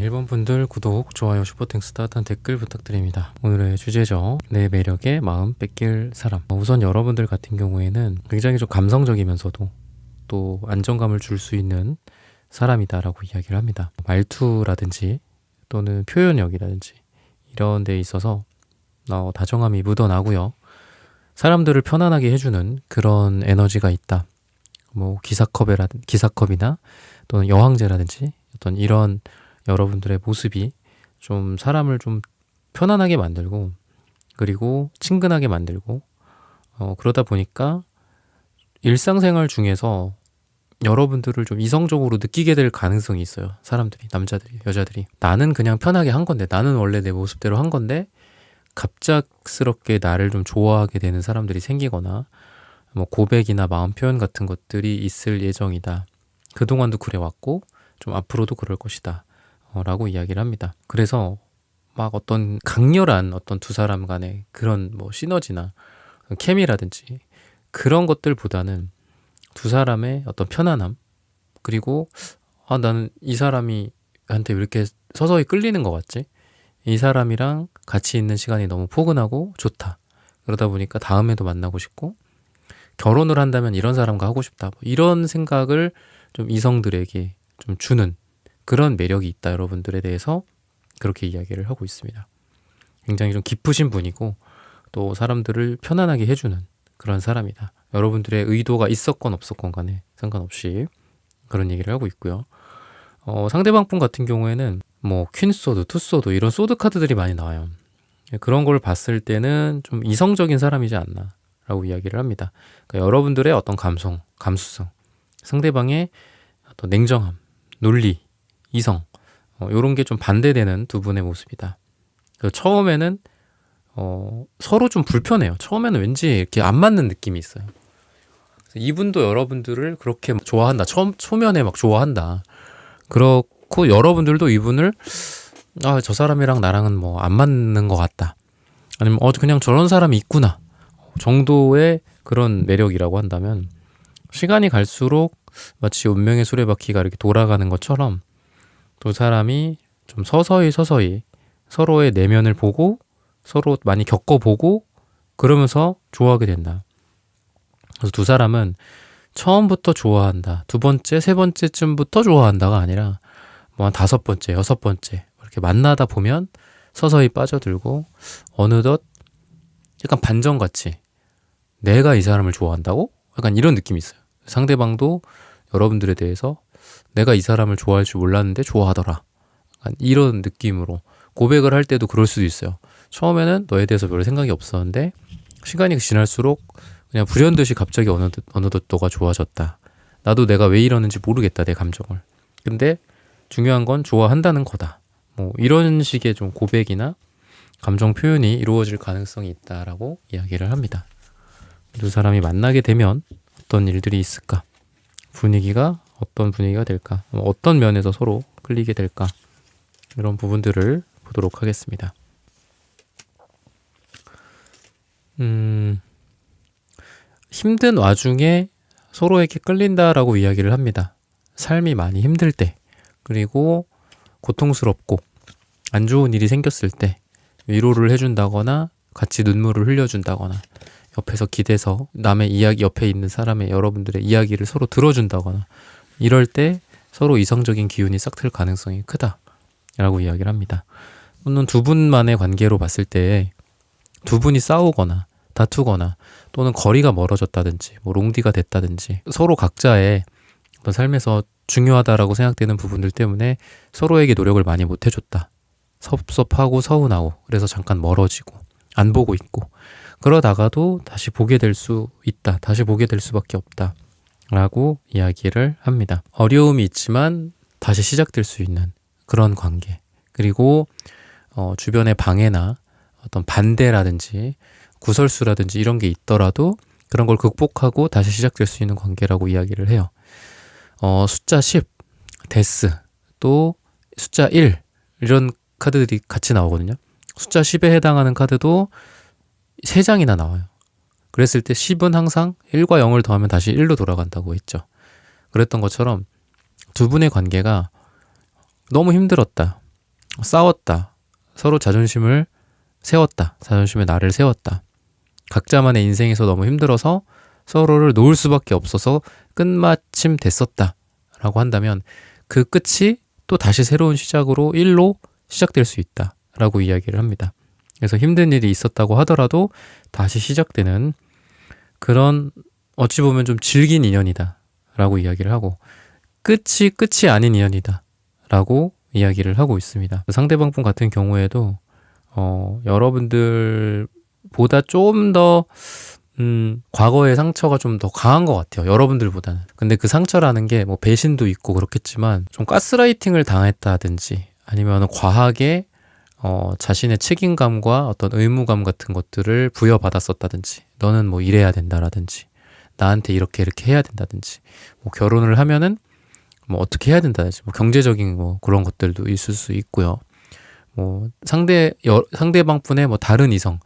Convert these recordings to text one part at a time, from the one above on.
1번 분들 구독, 좋아요, 슈퍼땡스 따뜻한 댓글 부탁드립니다. 오늘의 주제죠. 내 매력에 마음 뺏길 사람. 우선 여러분들 같은 경우에는 굉장히 좀 감성적이면서도 또 안정감을 줄 수 있는 사람이다라고 이야기를 합니다. 말투라든지 또는 표현력이라든지 이런 데 있어서 다정함이 묻어나고요. 사람들을 편안하게 해주는 그런 에너지가 있다. 기사컵이나 또는 여황제라든지 어떤 이런 여러분들의 모습이 좀 사람을 좀 편안하게 만들고 그리고 친근하게 만들고 그러다 보니까 일상생활 중에서 여러분들을 좀 이성적으로 느끼게 될 가능성이 있어요. 사람들이, 남자들이, 여자들이. 나는 그냥 편하게 한 건데, 나는 원래 내 모습대로 한 건데 갑작스럽게 나를 좀 좋아하게 되는 사람들이 생기거나 고백이나 마음 표현 같은 것들이 있을 예정이다. 그동안도 그래왔고 좀 앞으로도 그럴 것이다 라고 이야기를 합니다. 그래서 막 어떤 강렬한 어떤 두 사람 간의 그런 시너지나 케미라든지 그런 것들보다는 두 사람의 어떤 편안함, 그리고 나는 이 사람이 한테 왜 이렇게 서서히 끌리는 것 같지? 이 사람이랑 같이 있는 시간이 너무 포근하고 좋다. 그러다 보니까 다음에도 만나고 싶고 결혼을 한다면 이런 사람과 하고 싶다. 이런 생각을 좀 이성들에게 좀 주는 그런 매력이 있다. 여러분들에 대해서 그렇게 이야기를 하고 있습니다. 굉장히 좀 깊으신 분이고 또 사람들을 편안하게 해주는 그런 사람이다. 여러분들의 의도가 있었건 없었건 간에 상관없이 그런 얘기를 하고 있고요. 상대방 분 같은 경우에는 퀸소드, 투소드 이런 소드 카드들이 많이 나와요. 그런 걸 봤을 때는 좀 이성적인 사람이지 않나 라고 이야기를 합니다. 그러니까 여러분들의 어떤 감성, 감수성, 상대방의 어떤 냉정함, 논리, 이성 이런 게 좀 반대되는 두 분의 모습이다. 처음에는 서로 좀 불편해요. 처음에는 왠지 이렇게 안 맞는 느낌이 있어요. 이분도 여러분들을 그렇게 좋아한다. 초면에 막 좋아한다. 그렇고 여러분들도 이분을 저 사람이랑 나랑은 안 맞는 것 같다. 아니면 그냥 저런 사람이 있구나 정도의 그런 매력이라고 한다면 시간이 갈수록 마치 운명의 수레바퀴가 이렇게 돌아가는 것처럼 두 사람이 좀 서서히 서로의 내면을 보고 서로 많이 겪어보고 그러면서 좋아하게 된다. 그래서 두 사람은 처음부터 좋아한다. 두 번째, 세 번째쯤부터 좋아한다가 아니라 한 다섯 번째, 여섯 번째 이렇게 만나다 보면 서서히 빠져들고 어느덧 약간 반전같이 내가 이 사람을 좋아한다고? 약간 이런 느낌이 있어요. 상대방도 여러분들에 대해서 내가 이 사람을 좋아할 줄 몰랐는데 좋아하더라. 약간 이런 느낌으로 고백을 할 때도 그럴 수도 있어요. 처음에는 너에 대해서 별 생각이 없었는데 시간이 지날수록 그냥 불현듯이 갑자기 어느덧 너가 좋아졌다. 나도 내가 왜 이러는지 모르겠다, 내 감정을. 근데 중요한 건 좋아한다는 거다. 이런 식의 좀 고백이나 감정 표현이 이루어질 가능성이 있다라고 이야기를 합니다. 두 사람이 만나게 되면 어떤 일들이 있을까? 어떤 분위기가 될까? 어떤 면에서 서로 끌리게 될까? 이런 부분들을 보도록 하겠습니다. 힘든 와중에 서로에게 끌린다라고 이야기를 합니다. 삶이 많이 힘들 때, 그리고 고통스럽고 안 좋은 일이 생겼을 때 위로를 해준다거나 같이 눈물을 흘려준다거나 옆에서 기대서 남의 이야기, 옆에 있는 사람의 여러분들의 이야기를 서로 들어준다거나 이럴 때 서로 이성적인 기운이 싹 틀 가능성이 크다라고 이야기를 합니다. 또는 두 분만의 관계로 봤을 때 두 분이 싸우거나 다투거나 또는 거리가 멀어졌다든지 롱디가 됐다든지 서로 각자의 어떤 삶에서 중요하다라고 생각되는 부분들 때문에 서로에게 노력을 많이 못 해줬다. 섭섭하고 서운하고 그래서 잠깐 멀어지고 안 보고 있고 그러다가도 다시 보게 될 수 있다. 다시 보게 될 수밖에 없다. 라고 이야기를 합니다. 어려움이 있지만 다시 시작될 수 있는 그런 관계. 그리고 주변의 방해나 어떤 반대라든지 구설수라든지 이런 게 있더라도 그런 걸 극복하고 다시 시작될 수 있는 관계라고 이야기를 해요. 숫자 10, 데스, 또 숫자 1 이런 카드들이 같이 나오거든요. 숫자 10에 해당하는 카드도 3장이나 나와요. 그랬을 때 10은 항상 1과 0을 더하면 다시 1로 돌아간다고 했죠. 그랬던 것처럼 두 분의 관계가 너무 힘들었다. 싸웠다. 서로 자존심을 세웠다. 자존심의 날을 세웠다. 각자만의 인생에서 너무 힘들어서 서로를 놓을 수밖에 없어서 끝마침 됐었다. 라고 한다면 그 끝이 또 다시 새로운 시작으로 일로 시작될 수 있다. 라고 이야기를 합니다. 그래서 힘든 일이 있었다고 하더라도 다시 시작되는 그런 어찌 보면 좀 질긴 인연이다. 라고 이야기를 하고 끝이 아닌 인연이다. 라고 이야기를 하고 있습니다. 상대방 분 같은 경우에도 여러분들보다 좀 더 과거의 상처가 좀 더 강한 것 같아요. 여러분들보다는. 근데 그 상처라는 게 뭐 배신도 있고 그렇겠지만 좀 가스라이팅을 당했다든지 아니면 과하게 자신의 책임감과 어떤 의무감 같은 것들을 부여받았었다든지 너는 뭐 이래야 된다라든지 나한테 이렇게 해야 된다든지 뭐 결혼을 하면은 뭐 어떻게 해야 된다든지 뭐 경제적인 뭐 그런 것들도 있을 수 있고요. 뭐 상대방 분의 뭐 다른 이성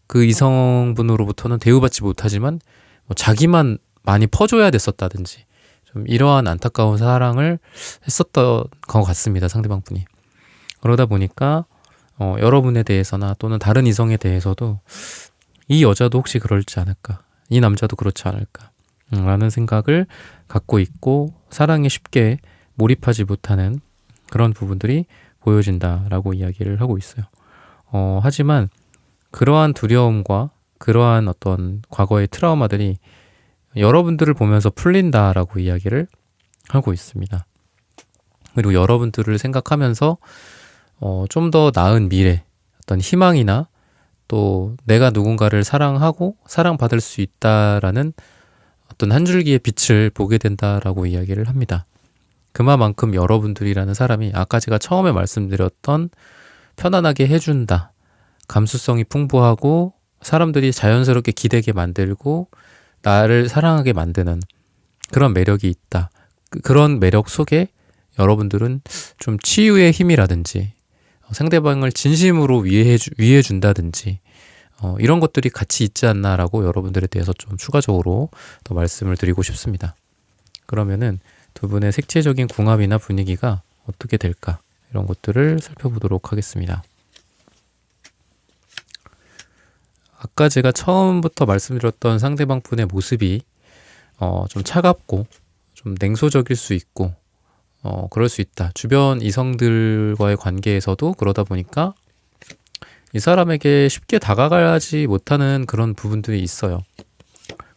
그 이성분으로부터는 대우받지 못하지만 뭐 자기만 많이 퍼줘야 됐었다든지 좀 이러한 안타까운 사랑을 했었던 것 같습니다. 상대방 분이. 그러다 보니까 여러분에 대해서나 또는 다른 이성에 대해서도 이 여자도 혹시 그럴지 않을까 이 남자도 그렇지 않을까 라는 생각을 갖고 있고 사랑에 쉽게 몰입하지 못하는 그런 부분들이 보여진다라고 이야기를 하고 있어요. 하지만 그러한 두려움과 그러한 어떤 과거의 트라우마들이 여러분들을 보면서 풀린다라고 이야기를 하고 있습니다. 그리고 여러분들을 생각하면서 좀 더 나은 미래, 어떤 희망이나 또 내가 누군가를 사랑하고 사랑받을 수 있다라는 어떤 한 줄기의 빛을 보게 된다라고 이야기를 합니다. 그만큼 여러분들이라는 사람이 아까 제가 처음에 말씀드렸던 편안하게 해준다. 감수성이 풍부하고 사람들이 자연스럽게 기대게 만들고 나를 사랑하게 만드는 그런 매력이 있다. 그런 매력 속에 여러분들은 좀 치유의 힘이라든지 상대방을 진심으로 위해 준다든지 이런 것들이 같이 있지 않나라고 여러분들에 대해서 좀 추가적으로 더 말씀을 드리고 싶습니다. 그러면은 두 분의 색채적인 궁합이나 분위기가 어떻게 될까 이런 것들을 살펴보도록 하겠습니다. 아까 제가 처음부터 말씀드렸던 상대방 분의 모습이 좀 차갑고 좀 냉소적일 수 있고 그럴 수 있다. 주변 이성들과의 관계에서도 그러다 보니까 이 사람에게 쉽게 다가가지 못하는 그런 부분들이 있어요.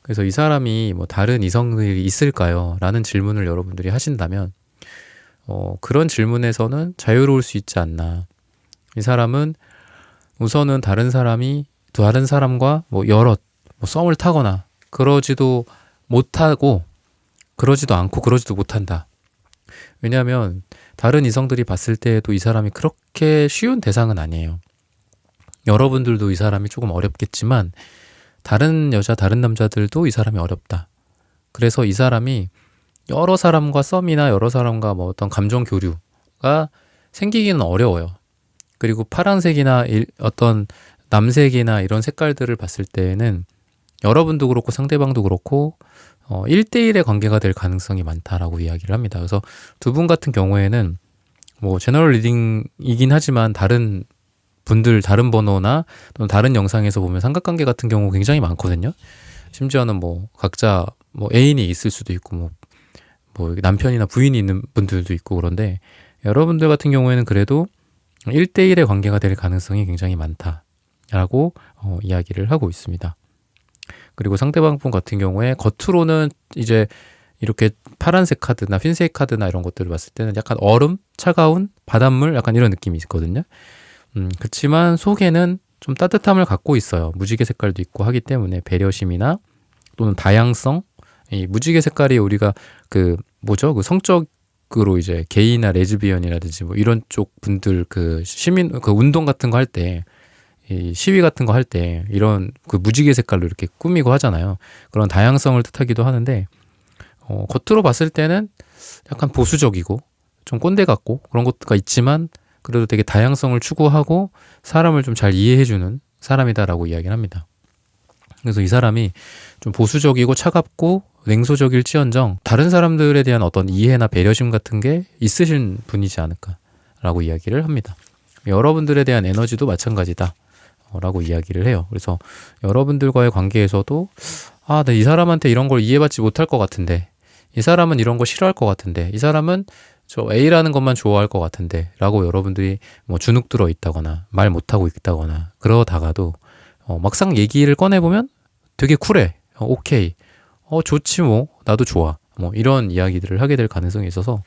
그래서 이 사람이 뭐 다른 이성들이 있을까요? 라는 질문을 여러분들이 하신다면 그런 질문에서는 자유로울 수 있지 않나. 이 사람은 우선은 다른 사람과 뭐 여럿 썸을 타거나 그러지도 못하고 그러지도 않고 그러지도 못한다. 왜냐하면 다른 이성들이 봤을 때에도 이 사람이 그렇게 쉬운 대상은 아니에요. 여러분들도 이 사람이 조금 어렵겠지만 다른 여자, 다른 남자들도 이 사람이 어렵다. 그래서 이 사람이 여러 사람과 썸이나 여러 사람과 뭐 어떤 감정 교류가 생기기는 어려워요. 그리고 파란색이나 어떤 남색이나 이런 색깔들을 봤을 때에는 여러분도 그렇고 상대방도 그렇고 1대1의 관계가 될 가능성이 많다라고 이야기를 합니다. 그래서 두 분 같은 경우에는 뭐 제너럴 리딩이긴 하지만 다른 분들 다른 번호나 또는 다른 영상에서 보면 삼각관계 같은 경우 굉장히 많거든요. 심지어는 뭐 각자 뭐 애인이 있을 수도 있고 뭐 남편이나 부인이 있는 분들도 있고 그런데 여러분들 같은 경우에는 그래도 1대1의 관계가 될 가능성이 굉장히 많다라고 이야기를 하고 있습니다. 그리고 상대방 분 같은 경우에 겉으로는 이제 이렇게 파란색 카드나 흰색 카드나 이런 것들을 봤을 때는 약간 얼음, 차가운 바닷물 약간 이런 느낌이 있거든요. 그렇지만 속에는 좀 따뜻함을 갖고 있어요. 무지개 색깔도 있고 하기 때문에 배려심이나 또는 다양성, 이 무지개 색깔이 우리가 그 성적으로 이제 게이나 레즈비언이라든지 뭐 이런 쪽 분들 그 시민 그 운동 같은 거 할 때 이 시위 같은 거 할 때 이런 그 무지개 색깔로 이렇게 꾸미고 하잖아요. 그런 다양성을 뜻하기도 하는데 겉으로 봤을 때는 약간 보수적이고 좀 꼰대 같고 그런 것가 있지만 그래도 되게 다양성을 추구하고 사람을 좀 잘 이해해주는 사람이다라고 이야기를 합니다. 그래서 이 사람이 좀 보수적이고 차갑고 냉소적일지언정 다른 사람들에 대한 어떤 이해나 배려심 같은 게 있으신 분이지 않을까라고 이야기를 합니다. 여러분들에 대한 에너지도 마찬가지다 라고 이야기를 해요. 그래서 여러분들과의 관계에서도 나 이 사람한테 이런 걸 이해받지 못할 것 같은데, 이 사람은 이런 거 싫어할 것 같은데, 이 사람은 저 A라는 것만 좋아할 것 같은데 라고 여러분들이 뭐 주눅 들어 있다거나 말 못하고 있다거나 그러다가도 막상 얘기를 꺼내보면 되게 쿨해. 오케이. 좋지 뭐. 나도 좋아. 뭐 이런 이야기들을 하게 될 가능성이 있어서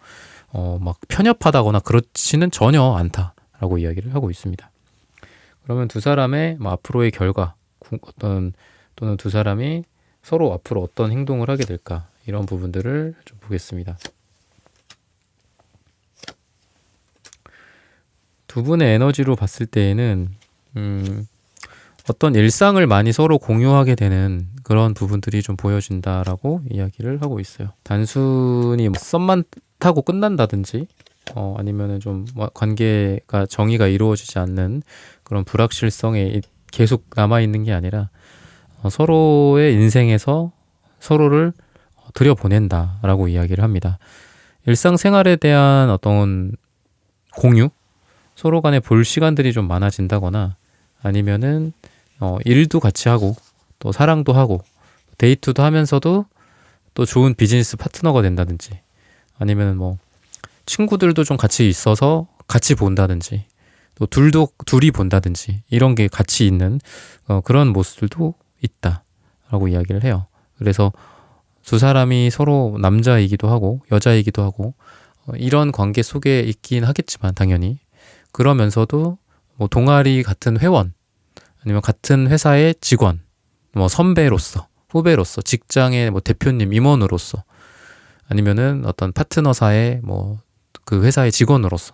막 편협하다거나 그렇지는 전혀 않다라고 이야기를 하고 있습니다. 그러면 두 사람의 뭐 앞으로의 결과 또는 두 사람이 서로 앞으로 어떤 행동을 하게 될까 이런 부분들을 좀 보겠습니다. 두 분의 에너지로 봤을 때에는 어떤 일상을 많이 서로 공유하게 되는 그런 부분들이 좀 보여진다라고 이야기를 하고 있어요. 단순히 썸만 타고 끝난다든지 아니면은 좀 관계가 정의가 이루어지지 않는 그런 불확실성에 계속 남아있는 게 아니라 서로의 인생에서 서로를 들여보낸다라고 이야기를 합니다. 일상생활에 대한 어떤 공유, 서로 간에 볼 시간들이 좀 많아진다거나 아니면은 일도 같이 하고 또 사랑도 하고 데이트도 하면서도 또 좋은 비즈니스 파트너가 된다든지 아니면 뭐 친구들도 좀 같이 있어서 같이 본다든지 또 둘이 본다든지 이런 게 같이 있는 그런 모습들도 있다라고 이야기를 해요. 그래서 두 사람이 서로 남자이기도 하고 여자이기도 하고 이런 관계 속에 있긴 하겠지만 당연히 그러면서도 뭐 동아리 같은 회원 아니면 같은 회사의 직원, 뭐 선배로서, 후배로서, 직장의 뭐 대표님, 임원으로서, 아니면은 어떤 파트너사의 뭐 그 회사의 직원으로서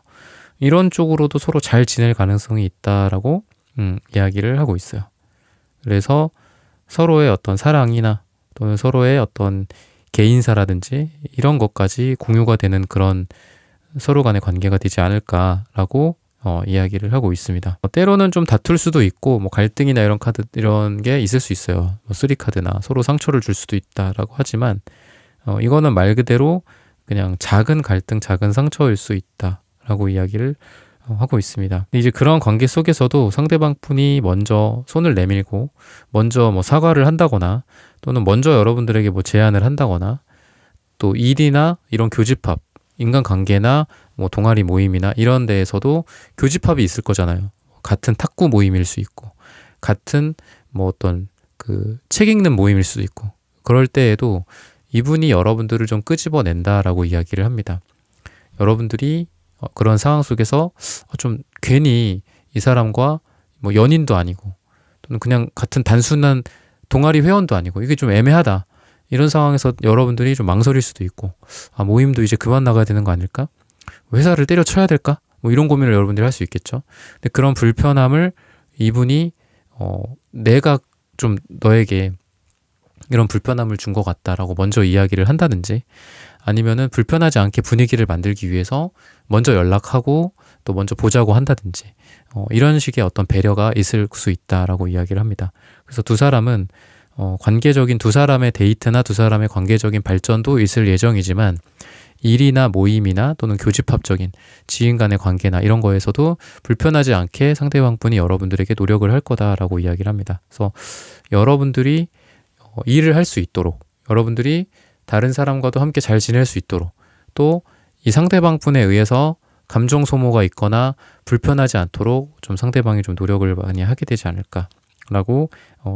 이런 쪽으로도 서로 잘 지낼 가능성이 있다라고 이야기를 하고 있어요. 그래서 서로의 어떤 사랑이나 또는 서로의 어떤 개인사라든지 이런 것까지 공유가 되는 그런 서로 간의 관계가 되지 않을까라고 이야기를 하고 있습니다. 때로는 좀 다툴 수도 있고 뭐 갈등이나 이런 게 있을 수 있어요. 뭐 쓰리 카드나 서로 상처를 줄 수도 있다라고 하지만 이거는 말 그대로 그냥 작은 갈등, 작은 상처일 수 있다라고 이야기를 하고 있습니다. 이제 그런 관계 속에서도 상대방 분이 먼저 손을 내밀고 먼저 뭐 사과를 한다거나 또는 먼저 여러분들에게 뭐 제안을 한다거나 또 일이나 이런 교집합, 인간관계나 뭐 동아리 모임이나 이런 데에서도 교집합이 있을 거잖아요. 같은 탁구 모임일 수 있고 같은 뭐 어떤 그 책 읽는 모임일 수도 있고 그럴 때에도 이분이 여러분들을 좀 끄집어낸다라고 이야기를 합니다. 여러분들이 그런 상황 속에서 좀 괜히 이 사람과 뭐 연인도 아니고 또는 그냥 같은 단순한 동아리 회원도 아니고 이게 좀 애매하다. 이런 상황에서 여러분들이 좀 망설일 수도 있고 모임도 이제 그만 나가야 되는 거 아닐까? 회사를 때려쳐야 될까? 뭐 이런 고민을 여러분들이 할 수 있겠죠. 근데 그런 불편함을 이분이 내가 좀 너에게 이런 불편함을 준 것 같다라고 먼저 이야기를 한다든지 아니면은 불편하지 않게 분위기를 만들기 위해서 먼저 연락하고 또 먼저 보자고 한다든지 이런 식의 어떤 배려가 있을 수 있다라고 이야기를 합니다. 그래서 두 사람은 관계적인 두 사람의 데이트나 두 사람의 관계적인 발전도 있을 예정이지만 일이나 모임이나 또는 교집합적인 지인 간의 관계나 이런 거에서도 불편하지 않게 상대방분이 여러분들에게 노력을 할 거다라고 이야기를 합니다. 그래서 여러분들이 일을 할 수 있도록 여러분들이 다른 사람과도 함께 잘 지낼 수 있도록 또 이 상대방분에 의해서 감정 소모가 있거나 불편하지 않도록 좀 상대방이 좀 노력을 많이 하게 되지 않을까라고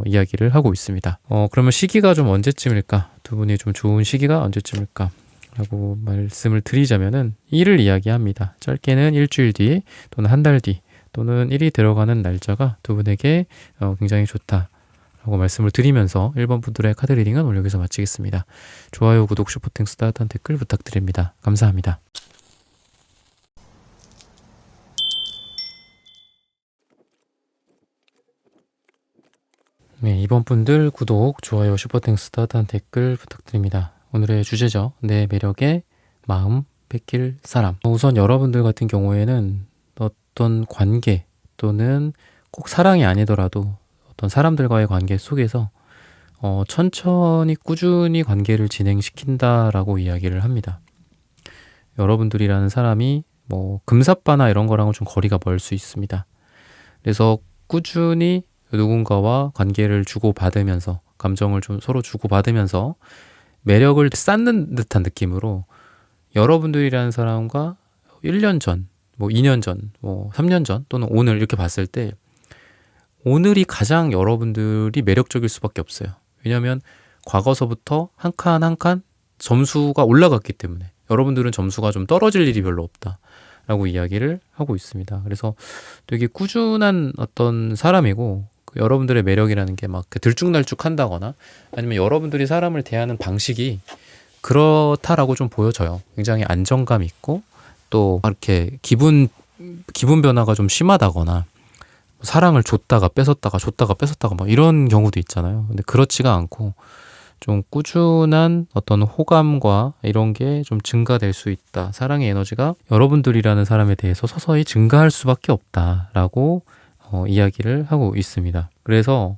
이야기를 하고 있습니다. 그러면 시기가 좀 언제쯤일까? 두 분이 좀 좋은 시기가 언제쯤일까? 라고 말씀을 드리자면은 일을 이야기합니다. 짧게는 일주일 뒤 또는 한 달 뒤 또는 일이 들어가는 날짜가 두 분에게 굉장히 좋다. 라고 말씀을 드리면서 1번 분들의 카드 리딩은 오늘 여기서 마치겠습니다. 좋아요, 구독, 슈퍼땡스, 따뜻한 댓글 부탁드립니다. 감사합니다. 네, 2번 분들 구독, 좋아요, 슈퍼땡스, 따뜻한 댓글 부탁드립니다. 오늘의 주제죠. 내 매력에 마음 뺏길 사람. 우선 여러분들 같은 경우에는 어떤 관계 또는 꼭 사랑이 아니더라도 어떤 사람들과의 관계 속에서 천천히 꾸준히 관계를 진행시킨다라고 이야기를 합니다. 여러분들이라는 사람이 뭐 금사빠나 이런 거랑은 좀 거리가 멀 수 있습니다. 그래서 꾸준히 누군가와 관계를 주고받으면서 감정을 좀 서로 주고받으면서 매력을 쌓는 듯한 느낌으로 여러분들이라는 사람과 1년 전, 뭐 2년 전, 뭐 3년 전 또는 오늘 이렇게 봤을 때 오늘이 가장 여러분들이 매력적일 수밖에 없어요. 왜냐하면 과거서부터 한 칸 한 칸 점수가 올라갔기 때문에 여러분들은 점수가 좀 떨어질 일이 별로 없다라고 이야기를 하고 있습니다. 그래서 되게 꾸준한 어떤 사람이고 그 여러분들의 매력이라는 게 막 들쭉날쭉한다거나 아니면 여러분들이 사람을 대하는 방식이 그렇다라고 좀 보여져요. 굉장히 안정감 있고 또 이렇게 기분 변화가 좀 심하다거나 사랑을 줬다가 뺏었다가 뭐 이런 경우도 있잖아요. 근데 그렇지가 않고 좀 꾸준한 어떤 호감과 이런 게 좀 증가될 수 있다. 사랑의 에너지가 여러분들이라는 사람에 대해서 서서히 증가할 수밖에 없다라고 이야기를 하고 있습니다. 그래서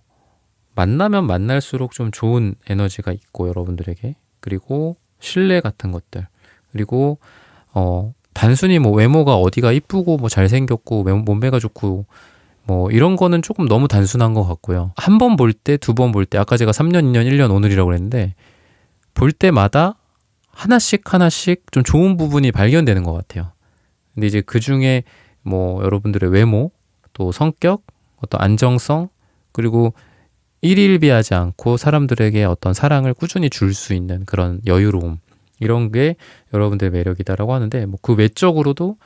만나면 만날수록 좀 좋은 에너지가 있고 여러분들에게 그리고 신뢰 같은 것들 그리고 단순히 뭐 외모가 어디가 이쁘고 뭐 잘생겼고 몸매가 좋고 뭐 이런 거는 조금 너무 단순한 것 같고요. 한 번 볼 때, 두 번 볼 때 아까 제가 3년, 2년, 1년, 오늘이라고 그랬는데 볼 때마다 하나씩 좀 좋은 부분이 발견되는 것 같아요. 근데 이제 그 중에 뭐 여러분들의 외모, 또 성격, 어떤 안정성, 그리고 일일비하지 않고 사람들에게 어떤 사랑을 꾸준히 줄 수 있는 그런 여유로움 이런 게 여러분들의 매력이다라고 하는데 뭐 그 외적으로도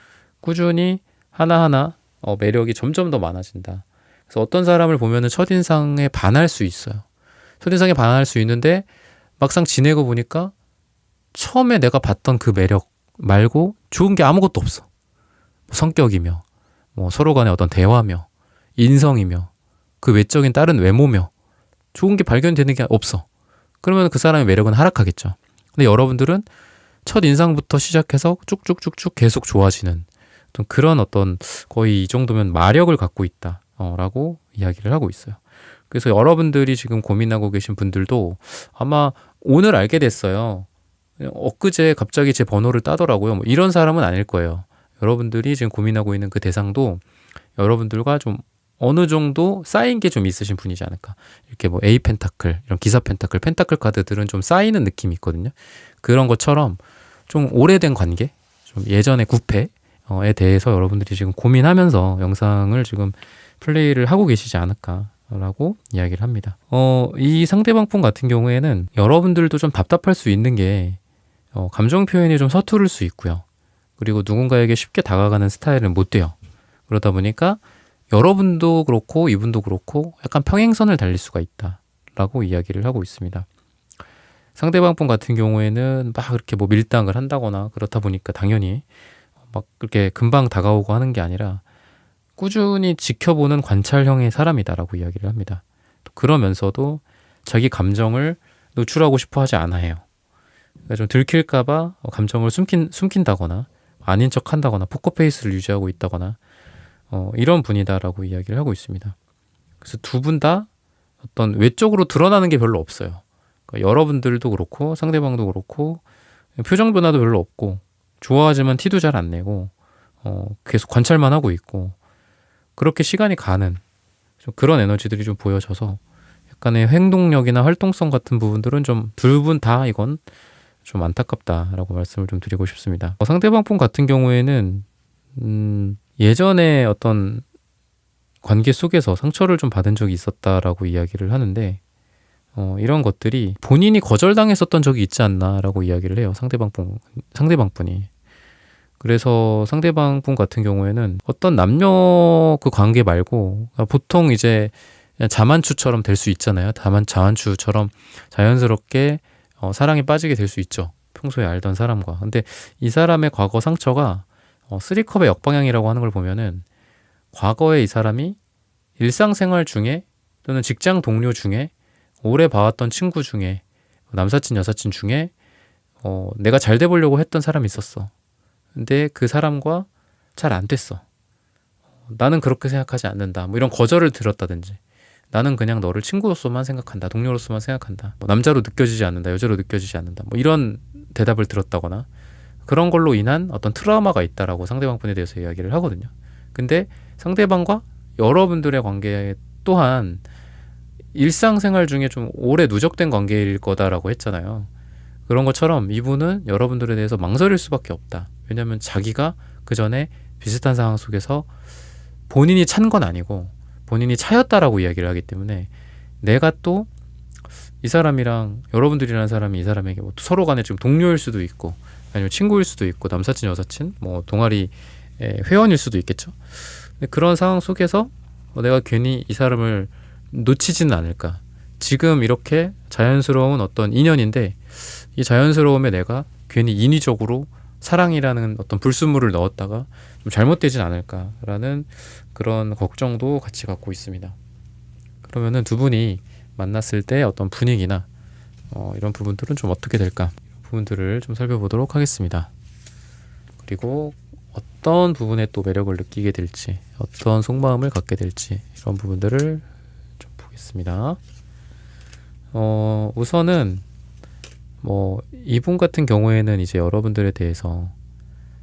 꾸준히 하나하나 매력이 점점 더 많아진다. 그래서 어떤 사람을 보면은 첫인상에 반할 수 있어요. 첫인상에 반할 수 있는데 막상 지내고 보니까 처음에 내가 봤던 그 매력 말고 좋은 게 아무것도 없어. 성격이며 뭐 서로 간의 어떤 대화며 인성이며 그 외적인 다른 외모며 좋은 게 발견되는 게 없어. 그러면 그 사람의 매력은 하락하겠죠. 근데 여러분들은 첫 인상부터 시작해서 쭉쭉쭉쭉 계속 좋아지는 그런 어떤 거의 이 정도면 마력을 갖고 있다 라고 이야기를 하고 있어요. 그래서 여러분들이 지금 고민하고 계신 분들도 아마 오늘 알게 됐어요. 엊그제 갑자기 제 번호를 따더라고요. 뭐 이런 사람은 아닐 거예요. 여러분들이 지금 고민하고 있는 그 대상도 여러분들과 좀 어느 정도 쌓인 게 좀 있으신 분이지 않을까. 이렇게 뭐 A 펜타클, 이런 기사 펜타클, 펜타클 카드들은 좀 쌓이는 느낌이 있거든요. 그런 것처럼 좀 오래된 관계, 좀 예전의 구패에 대해서 여러분들이 지금 고민하면서 영상을 지금 플레이를 하고 계시지 않을까라고 이야기를 합니다. 이 상대방분 같은 경우에는 여러분들도 좀 답답할 수 있는 게 감정 표현이 좀 서투를 수 있고요. 그리고 누군가에게 쉽게 다가가는 스타일은 못 돼요. 그러다 보니까 여러분도 그렇고 이분도 그렇고 약간 평행선을 달릴 수가 있다라고 이야기를 하고 있습니다. 상대방분 같은 경우에는 막 이렇게 뭐 밀당을 한다거나 그렇다 보니까 당연히 막 그렇게 금방 다가오고 하는 게 아니라 꾸준히 지켜보는 관찰형의 사람이다라고 이야기를 합니다. 또 그러면서도 자기 감정을 노출하고 싶어 하지 않아요. 그러니까 좀 들킬까봐 감정을 숨긴다거나 아닌 척 한다거나 포커페이스를 유지하고 있다거나 이런 분이다라고 이야기를 하고 있습니다. 그래서 두 분 다 어떤 외적으로 드러나는 게 별로 없어요. 그러니까 여러분들도 그렇고 상대방도 그렇고 표정 변화도 별로 없고 좋아하지만 티도 잘 안 내고 계속 관찰만 하고 있고 그렇게 시간이 가는 좀 그런 에너지들이 좀 보여져서 약간의 행동력이나 활동성 같은 부분들은 좀 둘 분 다 이건 좀 안타깝다라고 말씀을 좀 드리고 싶습니다. 상대방 분 같은 경우에는 예전에 어떤 관계 속에서 상처를 좀 받은 적이 있었다라고 이야기를 하는데 이런 것들이 본인이 거절당했었던 적이 있지 않나라고 이야기를 해요. 상대방 분이. 그래서 상대방 분 같은 경우에는 어떤 남녀 그 관계 말고 보통 이제 그냥 자만추처럼 될 수 있잖아요. 자만추처럼 자연스럽게 사랑에 빠지게 될 수 있죠. 평소에 알던 사람과. 근데 이 사람의 과거 상처가 3컵의 역방향이라고 하는 걸 보면은 과거에 이 사람이 일상생활 중에 또는 직장 동료 중에 오래 봐왔던 친구 중에 남사친 여사친 중에 내가 잘 돼 보려고 했던 사람이 있었어. 근데 그 사람과 잘 안 됐어. 나는 그렇게 생각하지 않는다. 뭐 이런 거절을 들었다든지 나는 그냥 너를 친구로서만 생각한다. 동료로서만 생각한다. 뭐 남자로 느껴지지 않는다. 여자로 느껴지지 않는다. 뭐 이런 대답을 들었다거나 그런 걸로 인한 어떤 트라우마가 있다라고 상대방분에 대해서 이야기를 하거든요. 근데 상대방과 여러분들의 관계 또한 일상생활 중에 좀 오래 누적된 관계일 거다라고 했잖아요. 그런 것처럼 이분은 여러분들에 대해서 망설일 수밖에 없다. 왜냐하면 자기가 그 전에 비슷한 상황 속에서 본인이 찬 건 아니고 본인이 차였다라고 이야기를 하기 때문에 내가 또 이 사람이랑 여러분들이라는 사람이 이 사람에게 뭐 서로 간에 지금 동료일 수도 있고 아니면 친구일 수도 있고 남사친 여사친 뭐 동아리 회원일 수도 있겠죠. 근데 그런 상황 속에서 내가 괜히 이 사람을 놓치지는 않을까. 지금 이렇게 자연스러운 어떤 인연인데 이 자연스러움에 내가 괜히 인위적으로 사랑이라는 어떤 불순물을 넣었다가 좀 잘못되진 않을까라는 그런 걱정도 같이 갖고 있습니다. 그러면은 두 분이 만났을 때 어떤 분위기나 이런 부분들은 좀 어떻게 될까? 부분들을 좀 살펴보도록 하겠습니다. 그리고 어떤 부분에 또 매력을 느끼게 될지, 어떤 속마음을 갖게 될지 이런 부분들을 좀 보겠습니다. 우선은 뭐 이분 같은 경우에는 이제 여러분들에 대해서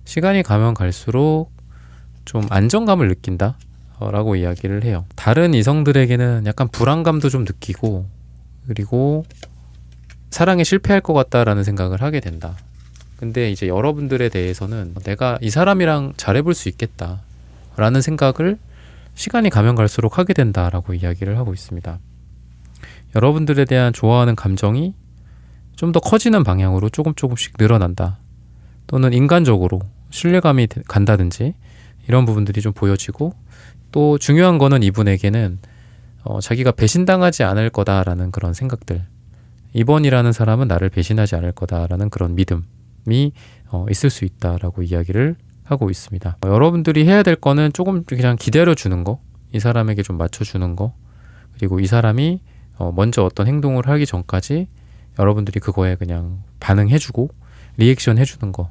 시간이 가면 갈수록 좀 안정감을 느낀다 라고 이야기를 해요. 다른 이성들에게는 약간 불안감도 좀 느끼고 그리고 사랑에 실패할 것 같다라는 생각을 하게 된다. 근데 이제 여러분들에 대해서는 내가 이 사람이랑 잘해볼 수 있겠다 라는 생각을 시간이 가면 갈수록 하게 된다라고 이야기를 하고 있습니다. 여러분들에 대한 좋아하는 감정이 좀 더 커지는 방향으로 조금씩 늘어난다. 또는 인간적으로 신뢰감이 간다든지 이런 부분들이 좀 보여지고 또 중요한 거는 이분에게는 자기가 배신당하지 않을 거다라는 그런 생각들, 이번이라는 사람은 나를 배신하지 않을 거다라는 그런 믿음이 있을 수 있다라고 이야기를 하고 있습니다. 여러분들이 해야 될 거는 조금 그냥 기다려주는 거, 이 사람에게 좀 맞춰주는 거, 그리고 이 사람이 먼저 어떤 행동을 하기 전까지 여러분들이 그거에 그냥 반응해주고 리액션 해주는 거,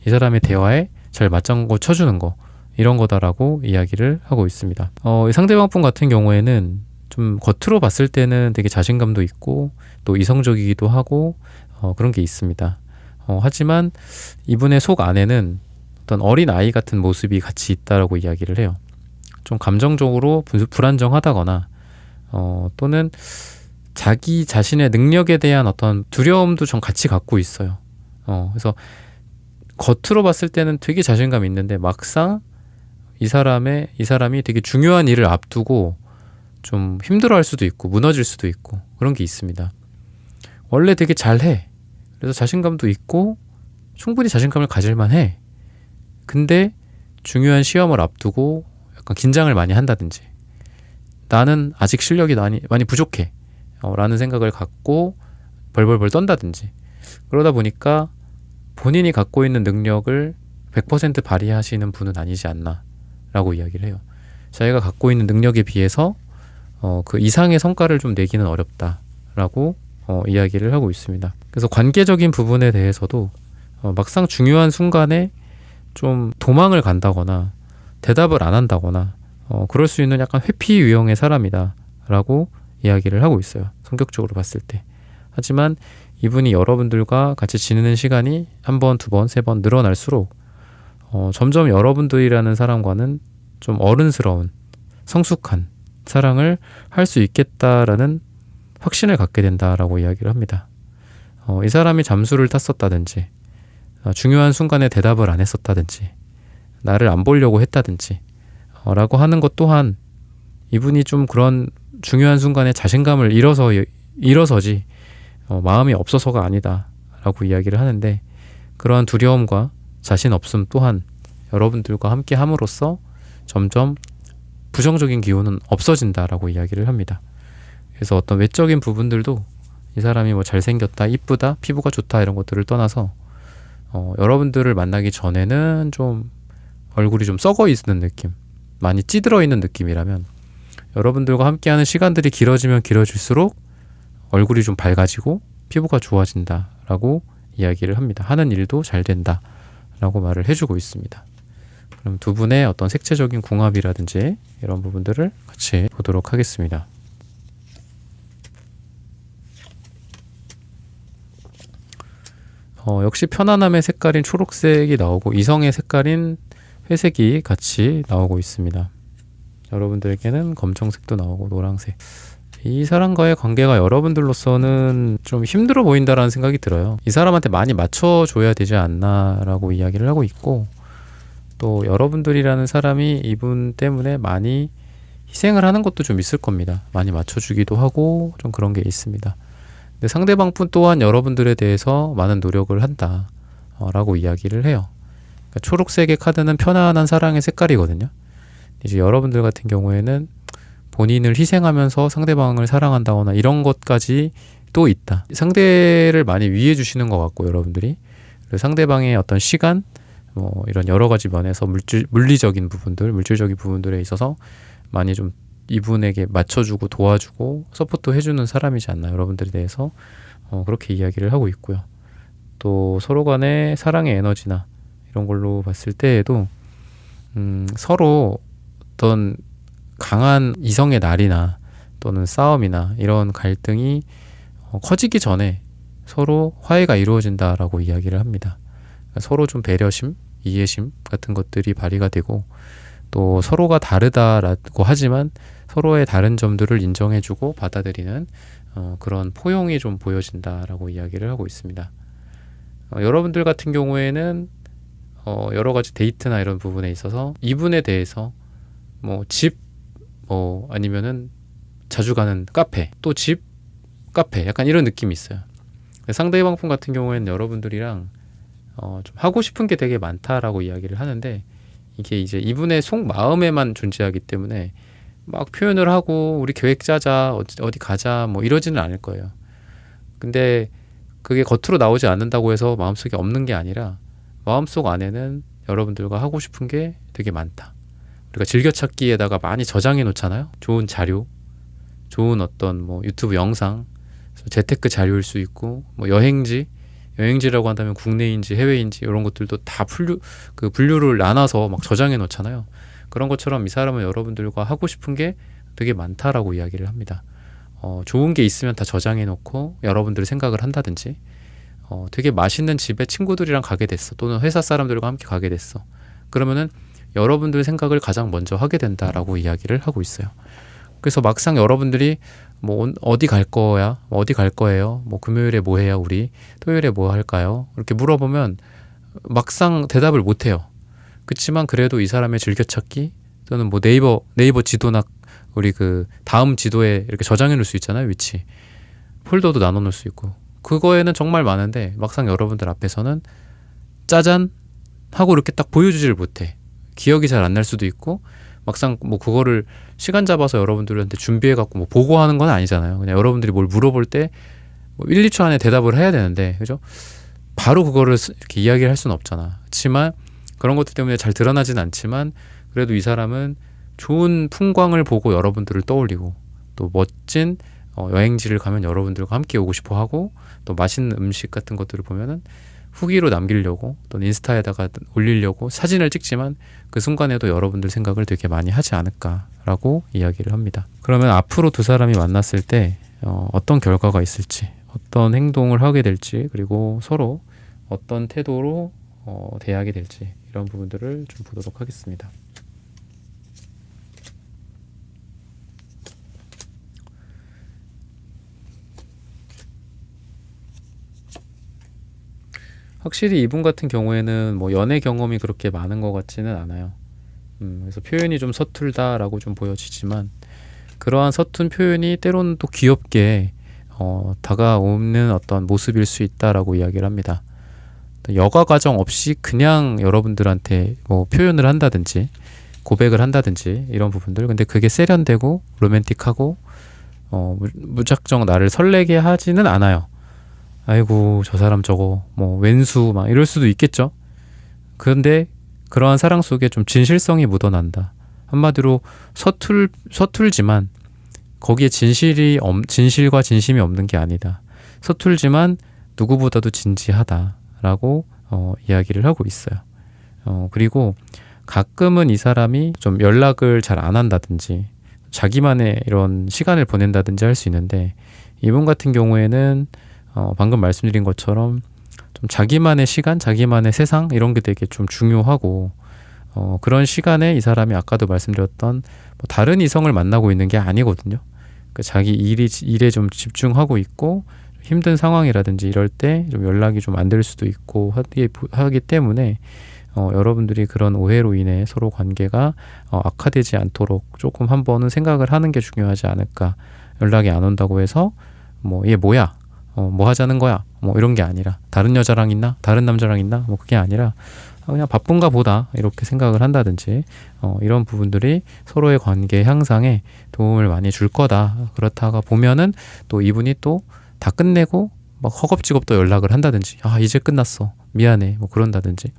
이 사람의 대화에 잘 맞장구 쳐주는 거, 이런 거다라고 이야기를 하고 있습니다. 상대방분 같은 경우에는 좀 겉으로 봤을 때는 되게 자신감도 있고 또 이성적이기도 하고 그런 게 있습니다. 하지만 이분의 속 안에는 어떤 어린 아이 같은 모습이 같이 있다라고 이야기를 해요. 좀 감정적으로 불안정하다거나 또는 자기 자신의 능력에 대한 어떤 두려움도 좀 같이 갖고 있어요. 그래서 겉으로 봤을 때는 되게 자신감이 있는데 막상 이 사람이 되게 중요한 일을 앞두고 좀 힘들어할 수도 있고 무너질 수도 있고 그런 게 있습니다. 원래 되게 잘해. 그래서 자신감도 있고 충분히 자신감을 가질만 해. 근데 중요한 시험을 앞두고 약간 긴장을 많이 한다든지 나는 아직 실력이 많이 부족해 라는 생각을 갖고 벌벌벌 떤다든지 그러다 보니까 본인이 갖고 있는 능력을 100% 발휘하시는 분은 아니지 않나 라고 이야기를 해요. 자기가 갖고 있는 능력에 비해서 그 이상의 성과를 좀 내기는 어렵다라고 이야기를 하고 있습니다. 그래서 관계적인 부분에 대해서도 막상 중요한 순간에 좀 도망을 간다거나 대답을 안 한다거나 그럴 수 있는 약간 회피 유형의 사람이다 라고 이야기를 하고 있어요. 성격적으로 봤을 때. 하지만 이분이 여러분들과 같이 지내는 시간이 한 번, 두 번, 세 번 늘어날수록 점점 여러분들이라는 사람과는 좀 어른스러운 성숙한 사랑을 할 수 있겠다라는 확신을 갖게 된다라고 이야기를 합니다. 이 사람이 잠수를 탔었다든지 중요한 순간에 대답을 안 했었다든지 나를 안 보려고 했다든지 라고 하는 것 또한 이분이 좀 그런 중요한 순간에 자신감을 잃어서지 마음이 없어서가 아니다 라고 이야기를 하는데 그러한 두려움과 자신 없음 또한 여러분들과 함께 함으로써 점점 부정적인 기운은 없어진다라고 이야기를 합니다. 그래서 어떤 외적인 부분들도 이 사람이 뭐 잘생겼다, 이쁘다, 피부가 좋다 이런 것들을 떠나서 여러분들을 만나기 전에는 좀 얼굴이 좀 썩어 있는 느낌, 많이 찌들어 있는 느낌이라면 여러분들과 함께하는 시간들이 길어지면 길어질수록 얼굴이 좀 밝아지고 피부가 좋아진다라고 이야기를 합니다. 하는 일도 잘 된다라고 말을 해주고 있습니다. 그럼 두 분의 어떤 색채적인 궁합이라든지 이런 부분들을 같이 보도록 하겠습니다. 역시 편안함의 색깔인 초록색이 나오고 이성의 색깔인 회색이 같이 나오고 있습니다. 여러분들에게는 검정색도 나오고 노란색. 이 사람과의 관계가 여러분들로서는 좀 힘들어 보인다라는 생각이 들어요. 이 사람한테 많이 맞춰줘야 되지 않나라고 이야기를 하고 있고, 또 여러분들이라는 사람이 이분 때문에 많이 희생을 하는 것도 좀 있을 겁니다. 많이 맞춰주기도 하고 좀 그런 게 있습니다. 근데 상대방뿐 또한 여러분들에 대해서 많은 노력을 한다 라고 이야기를 해요. 그러니까 초록색의 카드는 편안한 사랑의 색깔이거든요. 이제 여러분들 같은 경우에는 본인을 희생하면서 상대방을 사랑한다거나 이런 것까지 또 있다. 상대를 많이 위해 주시는 것 같고 여러분들이, 그리고 상대방의 어떤 시간 뭐 이런 여러 가지 면에서 물리적인 부분들, 물질적인 부분들에 있어서 많이 좀 이분에게 맞춰주고 도와주고 서포트 해주는 사람이지 않나, 여러분들에 대해서 그렇게 이야기를 하고 있고요. 또 서로 간의 사랑의 에너지나 이런 걸로 봤을 때에도 서로 어떤 강한 이성의 날이나 또는 싸움이나 이런 갈등이 커지기 전에 서로 화해가 이루어진다라고 이야기를 합니다. 그러니까 서로 좀 배려심, 이해심 같은 것들이 발휘가 되고, 또 서로가 다르다라고 하지만 서로의 다른 점들을 인정해주고 받아들이는 그런 포용이 좀 보여진다라고 이야기를 하고 있습니다. 여러분들 같은 경우에는 여러 가지 데이트나 이런 부분에 있어서 이분에 대해서 뭐 집, 아니면은 자주 가는 카페, 또 집, 카페, 약간 이런 느낌이 있어요. 상대방 분 같은 경우에는 여러분들이랑 좀 하고 싶은 게 되게 많다라고 이야기를 하는데, 이게 이제 이분의 속마음에만 존재하기 때문에 막 표현을 하고 우리 계획 짜자, 어디 가자 뭐 이러지는 않을 거예요. 근데 그게 겉으로 나오지 않는다고 해서 마음속에 없는 게 아니라 마음속 안에는 여러분들과 하고 싶은 게 되게 많다. 우리가 즐겨찾기에다가 많이 저장해 놓잖아요. 좋은 자료, 좋은 어떤 뭐 유튜브 영상, 재테크 자료일 수 있고, 뭐 여행지라고 한다면 국내인지 해외인지 이런 것들도 다 분류를 나눠서 막 저장해 놓잖아요. 그런 것처럼 이 사람은 여러분들과 하고 싶은 게 되게 많다라고 이야기를 합니다. 좋은 게 있으면 다 저장해 놓고 여러분들 생각을 한다든지, 되게 맛있는 집에 친구들이랑 가게 됐어, 또는 회사 사람들과 함께 가게 됐어, 그러면은 여러분들 생각을 가장 먼저 하게 된다라고 이야기를 하고 있어요. 그래서 막상 여러분들이 뭐 어디 갈 거야? 뭐 어디 갈 거예요? 뭐 금요일에 뭐 해요? 우리 토요일에 뭐 할까요? 이렇게 물어보면 막상 대답을 못 해요. 그렇지만 그래도 이 사람의 즐겨찾기 또는 뭐 네이버 지도나 우리 그 다음 지도에 이렇게 저장해 놓을 수 있잖아요. 위치 폴더도 나눠 놓을 수 있고, 그거에는 정말 많은데 막상 여러분들 앞에서는 짜잔 하고 이렇게 딱 보여주지를 못해. 기억이 잘 안 날 수도 있고, 막상 뭐 그거를 시간 잡아서 여러분들한테 준비해 갖고 뭐 보고하는 건 아니잖아요. 그냥 여러분들이 뭘 물어볼 때 뭐 1, 2초 안에 대답을 해야 되는데, 그죠? 바로 그거를 이렇게 이야기를 할 수는 없잖아. 그렇지만 그런 것들 때문에 잘 드러나진 않지만 그래도 이 사람은 좋은 풍광을 보고 여러분들을 떠올리고, 또 멋진 여행지를 가면 여러분들과 함께 오고 싶어 하고, 또 맛있는 음식 같은 것들을 보면은 후기로 남기려고 또는 인스타에다가 올리려고 사진을 찍지만 그 순간에도 여러분들 생각을 되게 많이 하지 않을까라고 이야기를 합니다. 그러면 앞으로 두 사람이 만났을 때 어떤 결과가 있을지, 어떤 행동을 하게 될지, 그리고 서로 어떤 태도로 대하게 될지, 이런 부분들을 좀 보도록 하겠습니다. 확실히 이분 같은 경우에는 뭐 연애 경험이 그렇게 많은 것 같지는 않아요. 그래서 표현이 좀 서툴다라고 좀 보여지지만, 그러한 서툰 표현이 때로는 또 귀엽게 다가오는 어떤 모습일 수 있다라고 이야기를 합니다. 여과 과정 없이 그냥 여러분들한테 뭐 표현을 한다든지 고백을 한다든지 이런 부분들, 근데 그게 세련되고 로맨틱하고 무작정 나를 설레게 하지는 않아요. 아이고 저 사람 저거 뭐 왼수 막 이럴 수도 있겠죠. 그런데 그러한 사랑 속에 좀 진실성이 묻어난다. 한마디로 서툴지만 거기에 진실과 진심이 없는 게 아니다. 서툴지만 누구보다도 진지하다라고 이야기를 하고 있어요. 그리고 가끔은 이 사람이 좀 연락을 잘 안 한다든지 자기만의 이런 시간을 보낸다든지 할 수 있는데, 이분 같은 경우에는 방금 말씀드린 것처럼 좀 자기만의 시간, 자기만의 세상 이런 게 되게 좀 중요하고 그런 시간에 이 사람이 아까도 말씀드렸던 뭐 다른 이성을 만나고 있는 게 아니거든요. 그 자기 일에 좀 집중하고 있고 힘든 상황이라든지 이럴 때 좀 연락이 좀 안 될 수도 있고 하기 때문에 여러분들이 그런 오해로 인해 서로 관계가 악화되지 않도록 조금 한 번은 생각을 하는 게 중요하지 않을까. 연락이 안 온다고 해서 뭐 얘 뭐야? 뭐 하자는 거야? 뭐 이런 게 아니라 다른 여자랑 있나? 다른 남자랑 있나? 뭐 그게 아니라 그냥 바쁜가 보다 이렇게 생각을 한다든지 이런 부분들이 서로의 관계 향상에 도움을 많이 줄 거다. 그렇다가 보면은 또 이분이 또 다 끝내고 막 허겁지겁 또 연락을 한다든지 이제 끝났어 미안해 뭐 그런다든지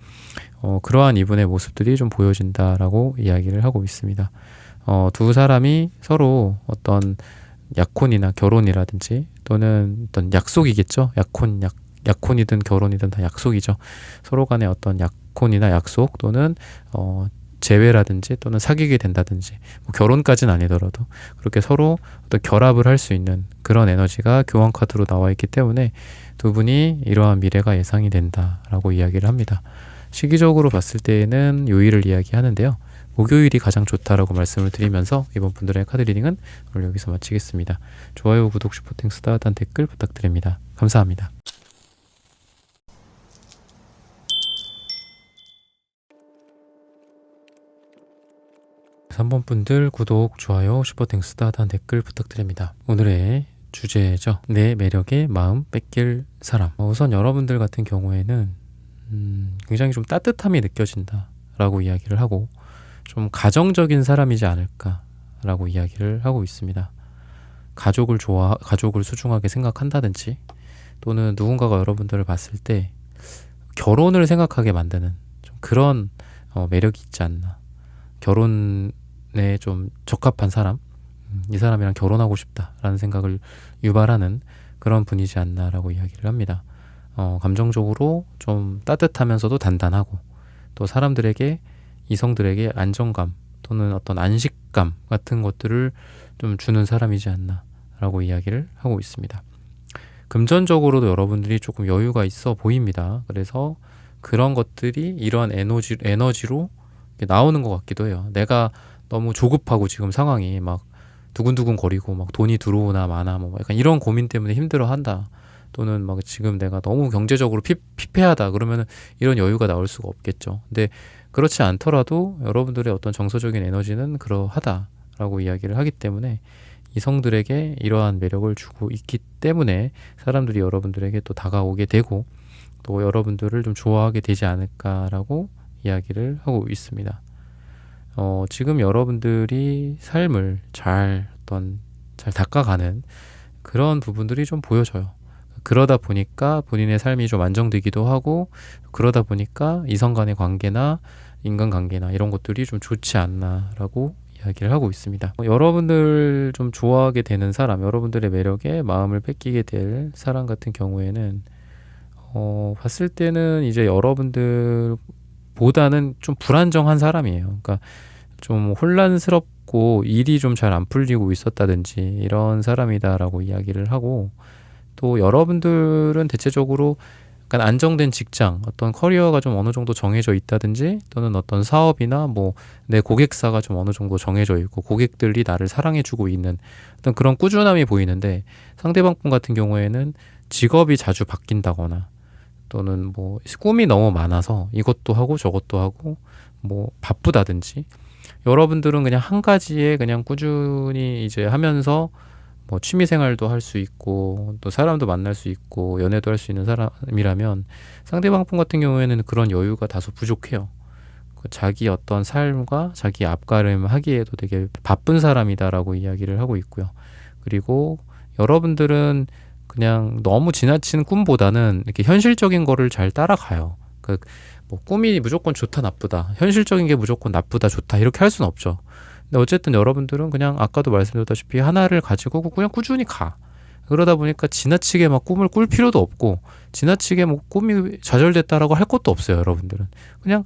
그러한 이분의 모습들이 좀 보여진다라고 이야기를 하고 있습니다. 두 사람이 서로 어떤 약혼이나 결혼이라든지 또는 어떤 약속이겠죠. 약혼이든 결혼이든 다 약속이죠. 서로 간의 어떤 약혼이나 약속 또는 재회라든지 또는 사귀게 된다든지 뭐 결혼까지는 아니더라도 그렇게 서로 어떤 결합을 할 수 있는 그런 에너지가 교환 카드로 나와 있기 때문에 두 분이 이러한 미래가 예상이 된다라고 이야기를 합니다. 시기적으로 봤을 때에는 요일을 이야기하는데요. 목요일이 가장 좋다라고 말씀을 드리면서 이번 분들의 카드 리딩은 오늘 여기서 마치겠습니다. 좋아요, 구독, 슈퍼땡스, 따뜻한 댓글 부탁드립니다. 감사합니다. 3번 분들 구독, 좋아요, 슈퍼땡스, 따뜻한 댓글 부탁드립니다. 오늘의 주제죠. 내 매력에 마음 뺏길 사람. 우선 여러분들 같은 경우에는 굉장히 좀 따뜻함이 느껴진다라고 이야기를 하고 좀 가정적인 사람이지 않을까라고 이야기를 하고 있습니다. 가족을 소중하게 생각한다든지 또는 누군가가 여러분들을 봤을 때 결혼을 생각하게 만드는 좀 그런 매력이 있지 않나. 결혼에 좀 적합한 사람, 이 사람이랑 결혼하고 싶다라는 생각을 유발하는 그런 분이지 않나라고 이야기를 합니다. 감정적으로 좀 따뜻하면서도 단단하고 또 사람들에게 이성들에게 안정감 또는 어떤 안식감 같은 것들을 좀 주는 사람이지 않나라고 이야기를 하고 있습니다. 금전적으로도 여러분들이 조금 여유가 있어 보입니다. 그래서 그런 것들이 이러한 에너지로 나오는 것 같기도 해요. 내가 너무 조급하고 지금 상황이 막 두근두근 거리고 막 돈이 들어오나 마나 뭐 약간 이런 고민 때문에 힘들어한다. 또는 막 지금 내가 너무 경제적으로 피폐하다 그러면 이런 여유가 나올 수가 없겠죠. 근데 그렇지 않더라도 여러분들의 어떤 정서적인 에너지는 그러하다라고 이야기를 하기 때문에 이성들에게 이러한 매력을 주고 있기 때문에 사람들이 여러분들에게 또 다가오게 되고 또 여러분들을 좀 좋아하게 되지 않을까라고 이야기를 하고 있습니다. 지금 여러분들이 삶을 잘 닦아가는 그런 부분들이 좀 보여져요. 그러다 보니까 본인의 삶이 좀 안정되기도 하고 그러다 보니까 이성 간의 관계나 인간관계나 이런 것들이 좀 좋지 않나라고 이야기를 하고 있습니다. 여러분들 좀 좋아하게 되는 사람, 여러분들의 매력에 마음을 뺏기게 될 사람 같은 경우에는 봤을 때는 이제 여러분들보다는 좀 불안정한 사람이에요. 그러니까 좀 혼란스럽고 일이 좀 잘 안 풀리고 있었다든지 이런 사람이다라고 이야기를 하고 또 여러분들은 대체적으로 약간 안정된 직장, 어떤 커리어가 좀 어느 정도 정해져 있다든지 또는 어떤 사업이나 뭐 내 고객사가 좀 어느 정도 정해져 있고 고객들이 나를 사랑해주고 있는 어떤 그런 꾸준함이 보이는데 상대방 분 같은 경우에는 직업이 자주 바뀐다거나 또는 뭐 꿈이 너무 많아서 이것도 하고 저것도 하고 뭐 바쁘다든지 여러분들은 그냥 한 가지에 그냥 꾸준히 이제 하면서 뭐 취미생활도 할 수 있고 또 사람도 만날 수 있고 연애도 할 수 있는 사람이라면 상대방 분 같은 경우에는 그런 여유가 다소 부족해요. 자기 어떤 삶과 자기 앞가림하기에도 되게 바쁜 사람이다라고 이야기를 하고 있고요. 그리고 여러분들은 그냥 너무 지나친 꿈보다는 이렇게 현실적인 거를 잘 따라가요. 뭐 꿈이 무조건 좋다 나쁘다, 현실적인 게 무조건 나쁘다 좋다 이렇게 할 수는 없죠. 근데 어쨌든 여러분들은 그냥 아까도 말씀드렸다시피 하나를 가지고 그냥 꾸준히 가. 그러다 보니까 지나치게 막 꿈을 꿀 필요도 없고 지나치게 뭐 꿈이 좌절됐다라고 할 것도 없어요. 여러분들은 그냥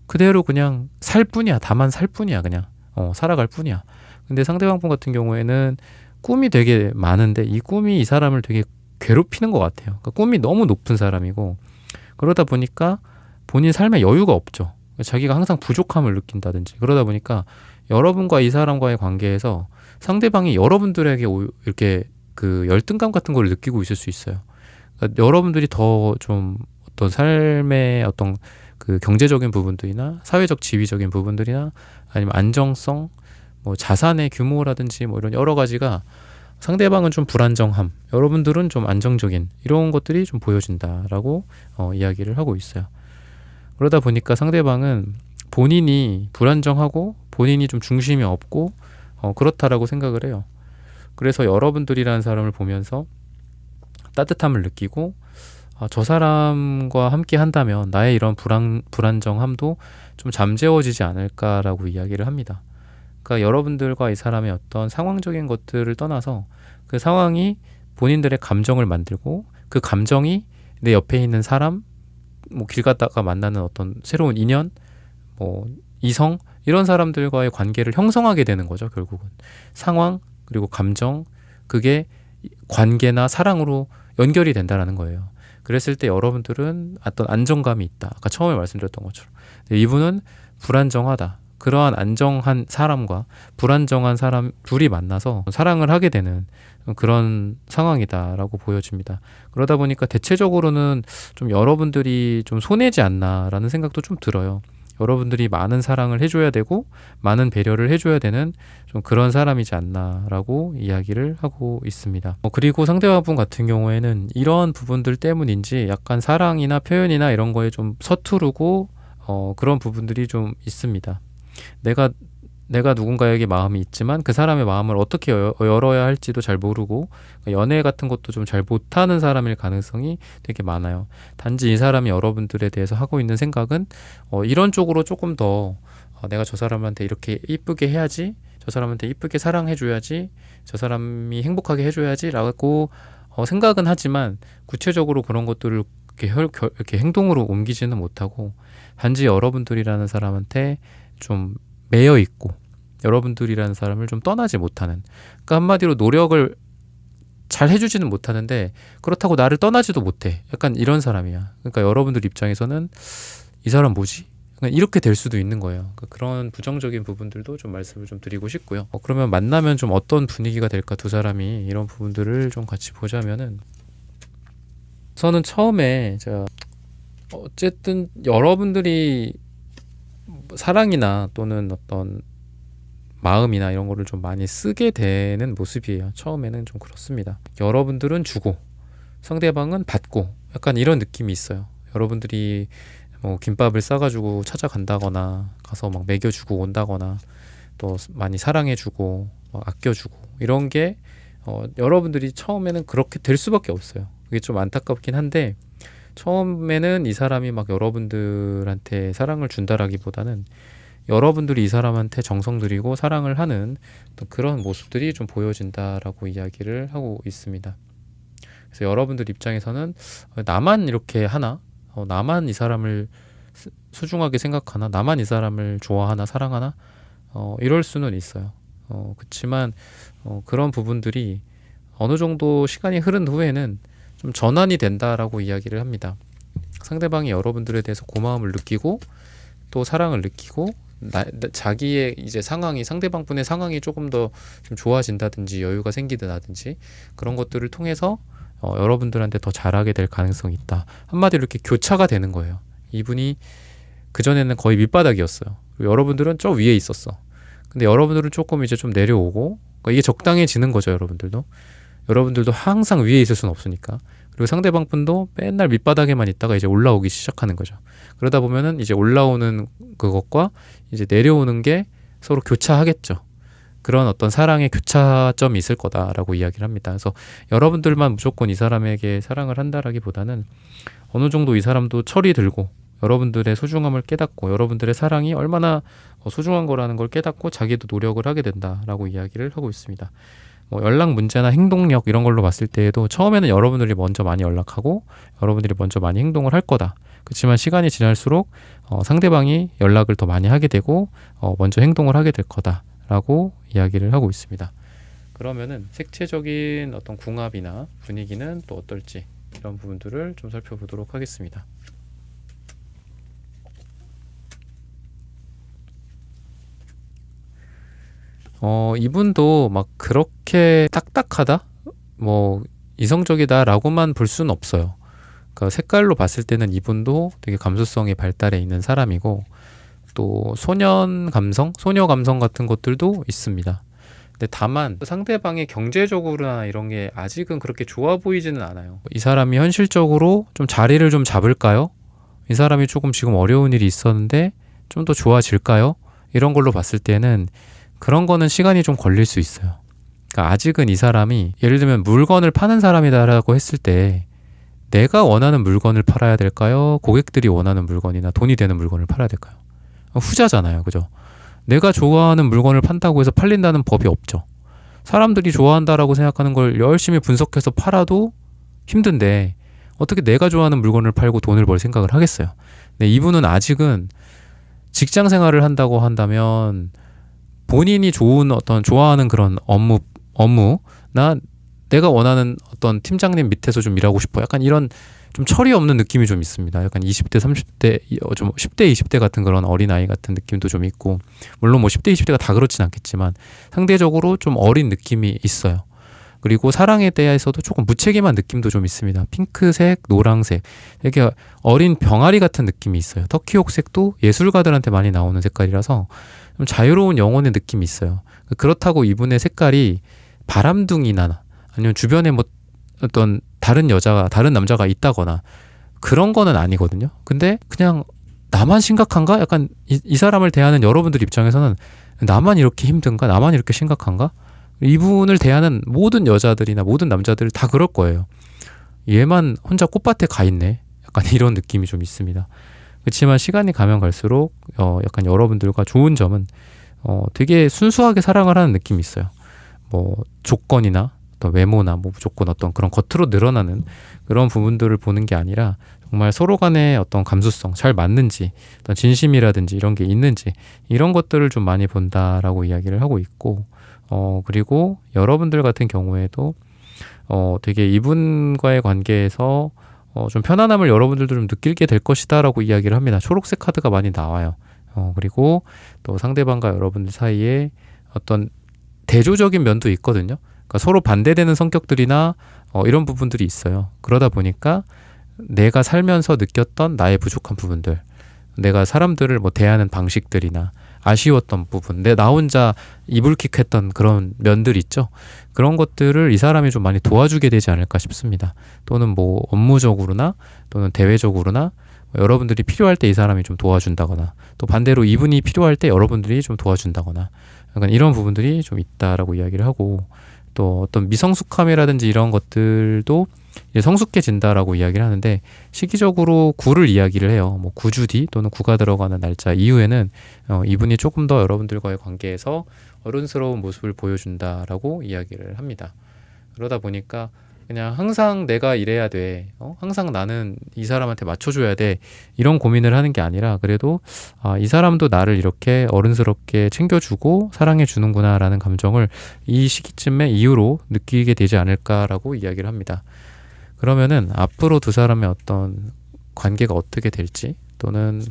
그대로 그냥 살 뿐이야. 다만 살 뿐이야. 그냥 살아갈 뿐이야. 근데 상대방 분 같은 경우에는 꿈이 되게 많은데 이 꿈이 이 사람을 되게 괴롭히는 것 같아요. 그러니까 꿈이 너무 높은 사람이고 그러다 보니까 본인 삶에 여유가 없죠. 자기가 항상 부족함을 느낀다든지 그러다 보니까 여러분과 이 사람과의 관계에서 상대방이 여러분들에게 이렇게 그 열등감 같은 걸 느끼고 있을 수 있어요. 그러니까 여러분들이 더 좀 어떤 삶의 어떤 그 경제적인 부분들이나 사회적 지위적인 부분들이나 아니면 안정성, 뭐 자산의 규모라든지 뭐 이런 여러 가지가 상대방은 좀 불안정함, 여러분들은 좀 안정적인 이런 것들이 좀 보여진다라고 이야기를 하고 있어요. 그러다 보니까 상대방은 본인이 불안정하고 본인이 좀 중심이 없고 그렇다라고 생각을 해요. 그래서 여러분들이라는 사람을 보면서 따뜻함을 느끼고 저 사람과 함께 한다면 나의 이런 불안정함도 좀 잠재워지지 않을까라고 이야기를 합니다. 그러니까 여러분들과 이 사람의 어떤 상황적인 것들을 떠나서 그 상황이 본인들의 감정을 만들고 그 감정이 내 옆에 있는 사람, 뭐 길 가다가 만나는 어떤 새로운 인연, 뭐 이성 이런 사람들과의 관계를 형성하게 되는 거죠. 결국은 상황 그리고 감정 그게 관계나 사랑으로 연결이 된다라는 거예요. 그랬을 때 여러분들은 어떤 안정감이 있다. 아까 처음에 말씀드렸던 것처럼 이분은 불안정하다. 그러한 안정한 사람과 불안정한 사람 둘이 만나서 사랑을 하게 되는 그런 상황이다라고 보여집니다. 그러다 보니까 대체적으로는 좀 여러분들이 좀 손해지 않나라는 생각도 좀 들어요. 여러분들이 많은 사랑을 해줘야 되고 많은 배려를 해줘야 되는 좀 그런 사람이지 않나라고 이야기를 하고 있습니다. 그리고 상대방분 같은 경우에는 이런 부분들 때문인지 약간 사랑이나 표현이나 이런 거에 좀 서투르고 그런 부분들이 좀 있습니다. 내가 누군가에게 마음이 있지만 그 사람의 마음을 어떻게 열어야 할지도 잘 모르고 연애 같은 것도 좀 잘 못하는 사람일 가능성이 되게 많아요. 단지 이 사람이 여러분들에 대해서 하고 있는 생각은 이런 쪽으로 조금 더 내가 저 사람한테 이렇게 이쁘게 해야지, 저 사람한테 이쁘게 사랑해줘야지, 저 사람이 행복하게 해줘야지 라고 생각은 하지만 구체적으로 그런 것들을 이렇게 행동으로 옮기지는 못하고 단지 여러분들이라는 사람한테 좀 매여 있고 여러분들이라는 사람을 좀 떠나지 못하는, 그러니까 한마디로 노력을 잘 해주지는 못하는데 그렇다고 나를 떠나지도 못해. 약간 이런 사람이야. 그러니까 여러분들 입장에서는 이 사람 뭐지? 이렇게 될 수도 있는 거예요. 그러니까 그런 부정적인 부분들도 좀 말씀을 좀 드리고 싶고요. 그러면 만나면 좀 어떤 분위기가 될까? 두 사람이 이런 부분들을 좀 같이 보자면은 저는 처음에 제가 어쨌든 여러분들이 사랑이나 또는 어떤 마음이나 이런 거를 좀 많이 쓰게 되는 모습이에요. 처음에는 좀 그렇습니다. 여러분들은 주고 상대방은 받고 약간 이런 느낌이 있어요. 여러분들이 뭐 김밥을 싸가지고 찾아간다거나 가서 막 먹여주고 온다거나 또 많이 사랑해주고 아껴주고 이런 게 여러분들이 처음에는 그렇게 될 수밖에 없어요. 그게 좀 안타깝긴 한데 처음에는 이 사람이 막 여러분들한테 사랑을 준다라기보다는 여러분들이 이 사람한테 정성 들이고 사랑을 하는 그런 모습들이 좀 보여진다라고 이야기를 하고 있습니다. 그래서 여러분들 입장에서는 나만 이렇게 하나? 나만 이 사람을 소중하게 생각하나? 나만 이 사람을 좋아하나? 사랑하나? 이럴 수는 있어요. 그렇지만 그런 부분들이 어느 정도 시간이 흐른 후에는 좀 전환이 된다라고 이야기를 합니다. 상대방이 여러분들에 대해서 고마움을 느끼고 또 사랑을 느끼고 자기의 이제 상황이 상대방분의 상황이 조금 더 좀 좋아진다든지 여유가 생기다든지 그런 것들을 통해서 여러분들한테 더 잘하게 될 가능성이 있다. 한마디로 이렇게 교차가 되는 거예요. 이분이 그전에는 거의 밑바닥이었어요. 그리고 여러분들은 저 위에 있었어. 근데 여러분들은 조금 이제 좀 내려오고 그러니까 이게 적당해지는 거죠. 여러분들도 항상 위에 있을 수는 없으니까. 그리고 상대방 분도 맨날 밑바닥에만 있다가 이제 올라오기 시작하는 거죠. 그러다 보면은 이제 올라오는 그것과 이제 내려오는 게 서로 교차하겠죠. 그런 어떤 사랑의 교차점이 있을 거다라고 이야기를 합니다. 그래서 여러분들만 무조건 이 사람에게 사랑을 한다라기보다는 어느 정도 이 사람도 철이 들고 여러분들의 소중함을 깨닫고 여러분들의 사랑이 얼마나 소중한 거라는 걸 깨닫고 자기도 노력을 하게 된다라고 이야기를 하고 있습니다. 연락 문제나 행동력 이런 걸로 봤을 때에도 처음에는 여러분들이 먼저 많이 연락하고 여러분들이 먼저 많이 행동을 할 거다. 그렇지만 시간이 지날수록 상대방이 연락을 더 많이 하게 되고 먼저 행동을 하게 될 거다라고 이야기를 하고 있습니다. 그러면은 색채적인 어떤 궁합이나 분위기는 또 어떨지 이런 부분들을 좀 살펴보도록 하겠습니다. 이분도 막 그렇게 딱딱하다? 뭐 이성적이다라고만 볼 수는 없어요. 그러니까 색깔로 봤을 때는 이분도 되게 감수성이 발달해 있는 사람이고 또 소년 감성, 소녀 감성 같은 것들도 있습니다. 근데 다만 상대방의 경제적으로나 이런 게 아직은 그렇게 좋아 보이지는 않아요. 이 사람이 현실적으로 좀 자리를 좀 잡을까요? 이 사람이 조금 지금 어려운 일이 있었는데 좀 더 좋아질까요? 이런 걸로 봤을 때는 그런 거는 시간이 좀 걸릴 수 있어요. 그러니까 아직은 이 사람이 예를 들면 물건을 파는 사람이다라고 했을 때 내가 원하는 물건을 팔아야 될까요? 고객들이 원하는 물건이나 돈이 되는 물건을 팔아야 될까요? 후자잖아요. 그죠? 내가 좋아하는 물건을 판다고 해서 팔린다는 법이 없죠. 사람들이 좋아한다라고 생각하는 걸 열심히 분석해서 팔아도 힘든데 어떻게 내가 좋아하는 물건을 팔고 돈을 벌 생각을 하겠어요. 근데 이분은 아직은 직장 생활을 한다고 한다면 본인이 좋은 어떤 좋아하는 그런 업무나 내가 원하는 어떤 팀장님 밑에서 좀 일하고 싶어. 약간 이런 좀 철이 없는 느낌이 좀 있습니다. 약간 20대, 30대, 좀 10대, 20대 같은 그런 어린아이 같은 느낌도 좀 있고, 물론 뭐 10대, 20대가 다 그렇진 않겠지만 상대적으로 좀 어린 느낌이 있어요. 그리고 사랑에 대해서도 조금 무책임한 느낌도 좀 있습니다. 핑크색, 노랑색, 되게 어린 병아리 같은 느낌이 있어요. 터키옥색도 예술가들한테 많이 나오는 색깔이라서 좀 자유로운 영혼의 느낌이 있어요. 그렇다고 이분의 색깔이 바람둥이나 아니면 주변에 뭐 어떤 다른 여자가 다른 남자가 있다거나 그런 거는 아니거든요. 근데 그냥 나만 심각한가? 약간 이 사람을 대하는 여러분들 입장에서는 나만 이렇게 힘든가? 나만 이렇게 심각한가? 이분을 대하는 모든 여자들이나 모든 남자들 다 그럴 거예요. 얘만 혼자 꽃밭에 가 있네. 약간 이런 느낌이 좀 있습니다. 그렇지만 시간이 가면 갈수록 약간 여러분들과 좋은 점은 되게 순수하게 사랑을 하는 느낌이 있어요. 뭐 조건이나 어떤 외모나 뭐 무조건 어떤 그런 겉으로 늘어나는 그런 부분들을 보는 게 아니라 정말 서로 간의 어떤 감수성 잘 맞는지 어떤 진심이라든지 이런 게 있는지 이런 것들을 좀 많이 본다라고 이야기를 하고 있고 그리고 여러분들 같은 경우에도 되게 이분과의 관계에서 좀 편안함을 여러분들도 좀 느끼게 될 것이다라고 이야기를 합니다. 초록색 카드가 많이 나와요. 그리고 또 상대방과 여러분들 사이에 어떤 대조적인 면도 있거든요. 그러니까 서로 반대되는 성격들이나 이런 부분들이 있어요. 그러다 보니까 내가 살면서 느꼈던 나의 부족한 부분들, 내가 사람들을 뭐 대하는 방식들이나 아쉬웠던 부분, 나 혼자 이불킥했던 그런 면들 있죠. 그런 것들을 이 사람이 좀 많이 도와주게 되지 않을까 싶습니다. 또는 뭐 업무적으로나 또는 대외적으로나 여러분들이 필요할 때 이 사람이 좀 도와준다거나 또 반대로 이분이 필요할 때 여러분들이 좀 도와준다거나 약간 이런 부분들이 좀 있다라고 이야기를 하고 또 어떤 미성숙함이라든지 이런 것들도 이제 성숙해진다라고 이야기를 하는데 시기적으로 9를 이야기를 해요. 뭐 9주 뒤 또는 9가 들어가는 날짜 이후에는 이분이 조금 더 여러분들과의 관계에서 어른스러운 모습을 보여준다라고 이야기를 합니다. 그러다 보니까 그냥 항상 내가 이래야 돼. 항상 나는 이 사람한테 맞춰줘야 돼. 이런 고민을 하는 게 아니라 그래도 이 사람도 나를 이렇게 어른스럽게 챙겨주고 사랑해주는구나 라는 감정을 이 시기쯤에 이후로 느끼게 되지 않을까라고 이야기를 합니다. 그러면은 앞으로 두 사람의 어떤 관계가 어떻게 될지 또는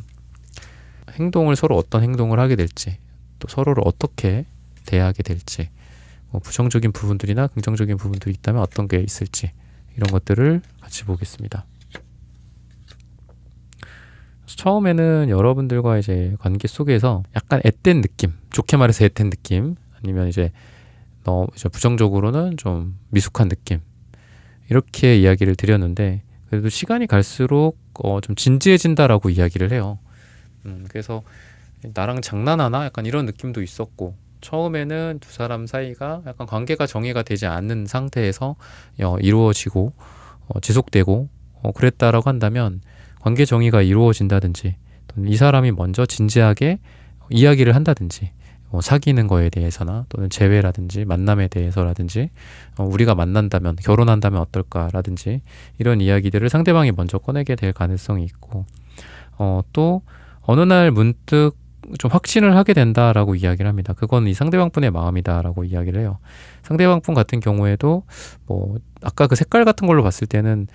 행동을 서로 어떤 행동을 하게 될지 또 서로를 어떻게 대하게 될지 부정적인 부분들이나 긍정적인 부분들이 있다면 어떤 게 있을지 이런 것들을 같이 보겠습니다. 처음에는 여러분들과 이제 관계 속에서 약간 앳된 느낌, 좋게 말해서 앳된 느낌, 아니면 이제 부정적으로는 좀 미숙한 느낌 이렇게 이야기를 드렸는데 그래도 시간이 갈수록 좀 진지해진다라고 이야기를 해요. 그래서 나랑 장난하나? 약간 이런 느낌도 있었고 처음에는 두 사람 사이가 약간 관계가 정의가 되지 않는 상태에서 이루어지고 지속되고 그랬다라고 한다면 관계 정의가 이루어진다든지 또는 이 사람이 먼저 진지하게 이야기를 한다든지 사귀는 거에 대해서나 또는 재회라든지 만남에 대해서라든지 우리가 만난다면 결혼한다면 어떨까라든지 이런 이야기들을 상대방이 먼저 꺼내게 될 가능성이 있고 또 어느 날 문득 좀 확신을 하게 된다라고 이야기를 합니다. 그건 이 상대방분의 마음이다라고 이야기를 해요. 상대방분 같은 경우에도 뭐 아까 그 색깔 같은 걸로 봤을 때는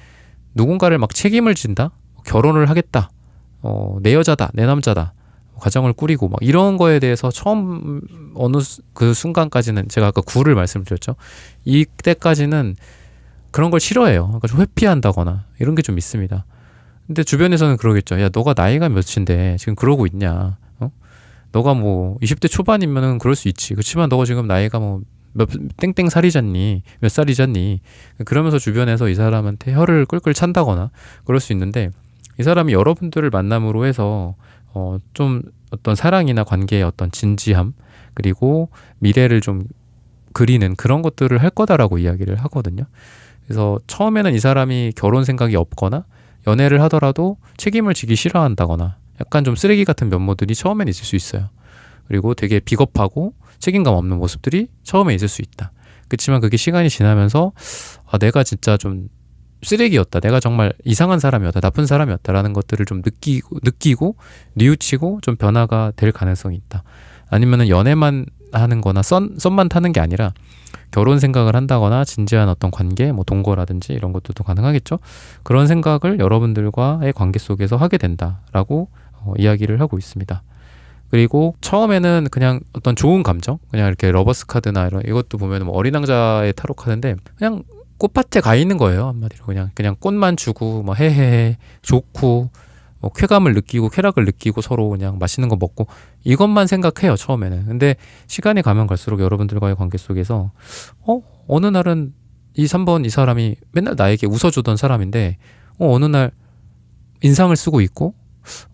누군가를 막 책임을 진다? 결혼을 하겠다. 내 여자다, 내 남자다. 가정을 꾸리고 막 이런 거에 대해서 처음 그 순간까지는 제가 아까 구를 말씀드렸죠. 이때까지는 그런 걸 싫어해요. 그러니까 좀 회피한다거나 이런 게 좀 있습니다. 근데 주변에서는 그러겠죠. 야, 너가 나이가 몇인데 지금 그러고 있냐? 너가 뭐 20대 초반이면은 그럴 수 있지. 그렇지만 너가 지금 나이가 뭐 몇 땡땡 살이잖니, 몇 살이잖니. 그러면서 주변에서 이 사람한테 혀를 끌끌 찬다거나 그럴 수 있는데, 이 사람이 여러분들을 만남으로 해서 좀 어떤 사랑이나 관계의 어떤 진지함, 그리고 미래를 좀 그리는 그런 것들을 할 거다라고 이야기를 하거든요. 그래서 처음에는 이 사람이 결혼 생각이 없거나 연애를 하더라도 책임을 지기 싫어한다거나 약간 좀 쓰레기 같은 면모들이 처음엔 있을 수 있어요. 그리고 되게 비겁하고 책임감 없는 모습들이 처음에 있을 수 있다. 그렇지만 그게 시간이 지나면서 내가 진짜 좀 쓰레기였다. 내가 정말 이상한 사람이었다. 나쁜 사람이었다라는 것들을 좀 느끼고 뉘우치고 좀 변화가 될 가능성이 있다. 아니면은 연애만 하는 거나 썸만 타는 게 아니라 결혼 생각을 한다거나 진지한 어떤 관계, 뭐 동거라든지 이런 것들도 가능하겠죠. 그런 생각을 여러분들과의 관계 속에서 하게 된다라고 이야기를 하고 있습니다. 그리고 처음에는 그냥 어떤 좋은 감정, 그냥 이렇게 러버스 카드나 이것도 보면 뭐 어린 왕자의 타로 카드인데 그냥 꽃밭에 가 있는 거예요. 한마디로 그냥 꽃만 주고 뭐 헤헤헤 좋고 뭐 쾌감을 느끼고 쾌락을 느끼고 서로 그냥 맛있는 거 먹고 이것만 생각해요, 처음에는. 근데 시간이 가면 갈수록 여러분들과의 관계 속에서 어느 날은 이 3번 이 사람이 맨날 나에게 웃어주던 사람인데 어느 날 인상을 쓰고 있고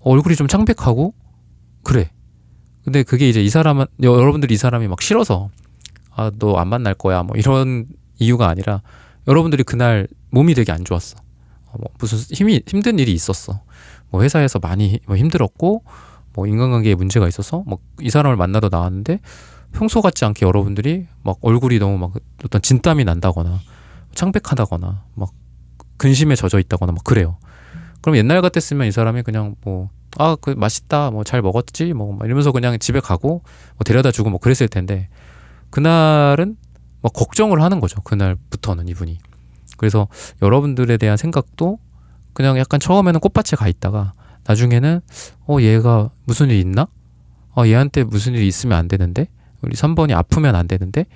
얼굴이 좀 창백하고 그래. 근데 그게 이제 여러분들이 이 사람이 막 싫어서 너 안 만날 거야 뭐 이런 이유가 아니라 여러분들이 그날 몸이 되게 안 좋았어. 뭐 무슨 힘든 일이 있었어. 뭐 회사에서 많이 뭐 힘들었고 뭐 인간관계에 문제가 있어서 뭐 이 사람을 만나러 나왔는데 평소 같지 않게 여러분들이 막 얼굴이 너무 막 어떤 진땀이 난다거나 창백하다거나 막 근심에 젖어 있다거나 막 그래요. 그럼 옛날 같았으면 이 사람이 그냥 뭐 그 맛있다 뭐 잘 먹었지 뭐 이러면서 그냥 집에 가고 뭐 데려다 주고 뭐 그랬을 텐데 그날은 막 걱정을 하는 거죠. 그날부터는 이분이. 그래서 여러분들에 대한 생각도 그냥 약간 처음에는 꽃밭에 가 있다가 나중에는 얘가 무슨 일 있나? 얘한테 무슨 일이 있으면 안 되는데 우리 3번이 아프면 안 되는데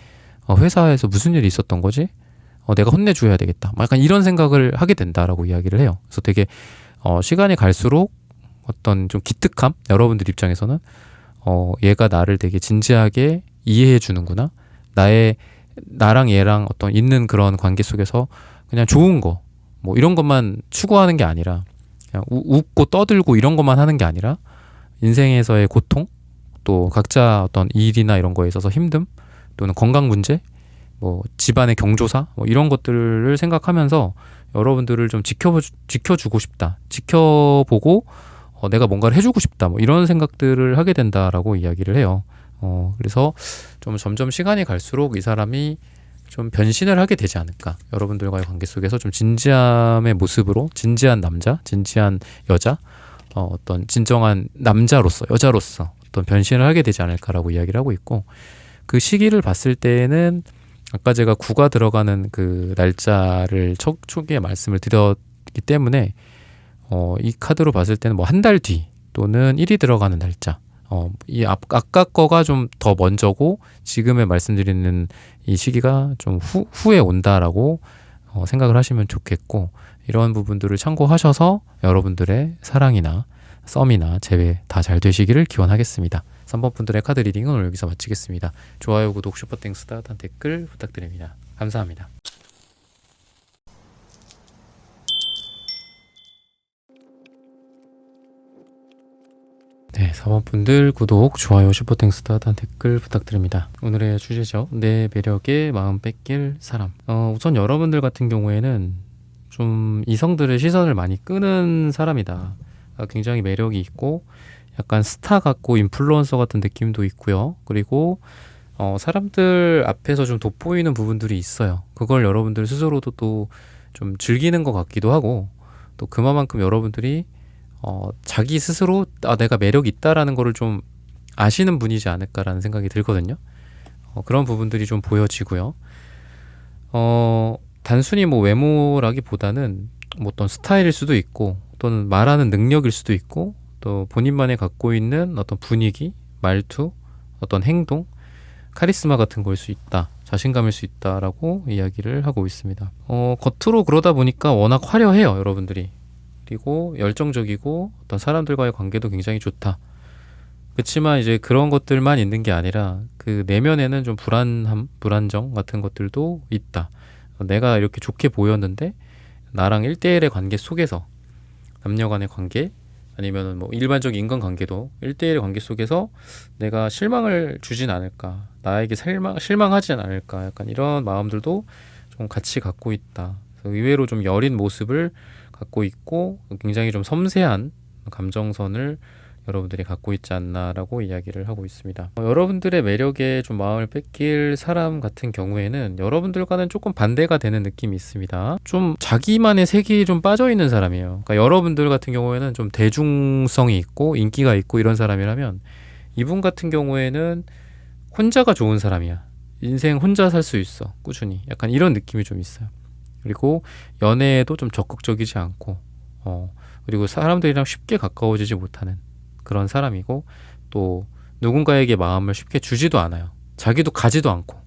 회사에서 무슨 일이 있었던 거지? 내가 혼내줘야 되겠다. 약간 이런 생각을 하게 된다라고 이야기를 해요. 그래서 되게 시간이 갈수록 어떤 좀 기특함, 여러분들 입장에서는 얘가 나를 되게 진지하게 이해해 주는구나. 나랑 얘랑 어떤 있는 그런 관계 속에서 그냥 좋은 거, 뭐 이런 것만 추구하는 게 아니라 그냥 웃고 떠들고 이런 것만 하는 게 아니라 인생에서의 고통, 또 각자 어떤 일이나 이런 거에 있어서 힘듦, 또는 건강 문제, 뭐 집안의 경조사, 뭐 이런 것들을 생각하면서 여러분들을 좀 지켜주고 싶다, 지켜보고 내가 뭔가를 해주고 싶다, 뭐 이런 생각들을 하게 된다라고 이야기를 해요. 그래서 좀 점점 시간이 갈수록 이 사람이 좀 변신을 하게 되지 않을까. 여러분들과의 관계 속에서 좀 진지함의 모습으로 진지한 남자, 진지한 여자, 어떤 진정한 남자로서, 여자로서 어떤 변신을 하게 되지 않을까라고 이야기를 하고 있고, 그 시기를 봤을 때는 아까 제가 9가 들어가는 그 날짜를 초기에 말씀을 드렸기 때문에 이 카드로 봤을 때는 뭐 한 달 뒤 또는 1이 들어가는 날짜, 아까 거가 좀 더 먼저고 지금에 말씀드리는 이 시기가 좀 후에 온다라고 생각을 하시면 좋겠고, 이런 부분들을 참고하셔서 여러분들의 사랑이나 썸이나 재회 다 잘 되시기를 기원하겠습니다. 3번 분들의 카드 리딩은 오늘 여기서 마치겠습니다. 좋아요, 구독, 슈퍼땡스, 따뜻한 댓글 부탁드립니다. 감사합니다. 네, 4번 분들 구독, 좋아요, 슈퍼땡스, 따뜻한 댓글 부탁드립니다. 오늘의 주제죠. 내 매력에 마음 뺏길 사람. 우선 여러분들 같은 경우에는 좀 이성들의 시선을 많이 끄는 사람이다. 굉장히 매력이 있고 약간 스타 같고 인플루언서 같은 느낌도 있고요. 그리고 사람들 앞에서 좀 돋보이는 부분들이 있어요. 그걸 여러분들 스스로도 또 좀 즐기는 것 같기도 하고, 또 그만큼 여러분들이 자기 스스로 내가 매력이 있다라는 거를 좀 아시는 분이지 않을까라는 생각이 들거든요. 그런 부분들이 좀 보여지고요. 단순히 뭐 외모라기보다는 뭐 어떤 스타일일 수도 있고, 또는 말하는 능력일 수도 있고, 또 본인만의 갖고 있는 어떤 분위기, 말투, 어떤 행동, 카리스마 같은 걸 수 있다. 자신감일 수 있다라고 이야기를 하고 있습니다. 겉으로 그러다 보니까 워낙 화려해요, 여러분들이. 그리고 열정적이고 어떤 사람들과의 관계도 굉장히 좋다. 그렇지만 이제 그런 것들만 있는 게 아니라 그 내면에는 좀 불안함, 불안정 같은 것들도 있다. 내가 이렇게 좋게 보였는데 나랑 1대1의 관계 속에서 남녀 간의 관계 아니면 뭐 일반적인 인간관계도 1대1의 관계 속에서 내가 실망을 주진 않을까, 나에게 실망하진 않을까, 약간 이런 마음들도 좀 같이 갖고 있다. 그래서 의외로 좀 여린 모습을 갖고 있고 굉장히 좀 섬세한 감정선을 여러분들이 갖고 있지 않나라고 이야기를 하고 있습니다. 여러분들의 매력에 좀 마음을 뺏길 사람 같은 경우에는 여러분들과는 조금 반대가 되는 느낌이 있습니다. 좀 자기만의 세계에 좀 빠져 있는 사람이에요. 그러니까 여러분들 같은 경우에는 좀 대중성이 있고 인기가 있고 이런 사람이라면 이분 같은 경우에는 혼자가 좋은 사람이야. 인생 혼자 살 수 있어. 꾸준히. 약간 이런 느낌이 좀 있어요. 그리고 연애에도 좀 적극적이지 않고 그리고 사람들이랑 쉽게 가까워지지 못하는 그런 사람이고, 또 누군가에게 마음을 쉽게 주지도 않아요. 자기도 가지도 않고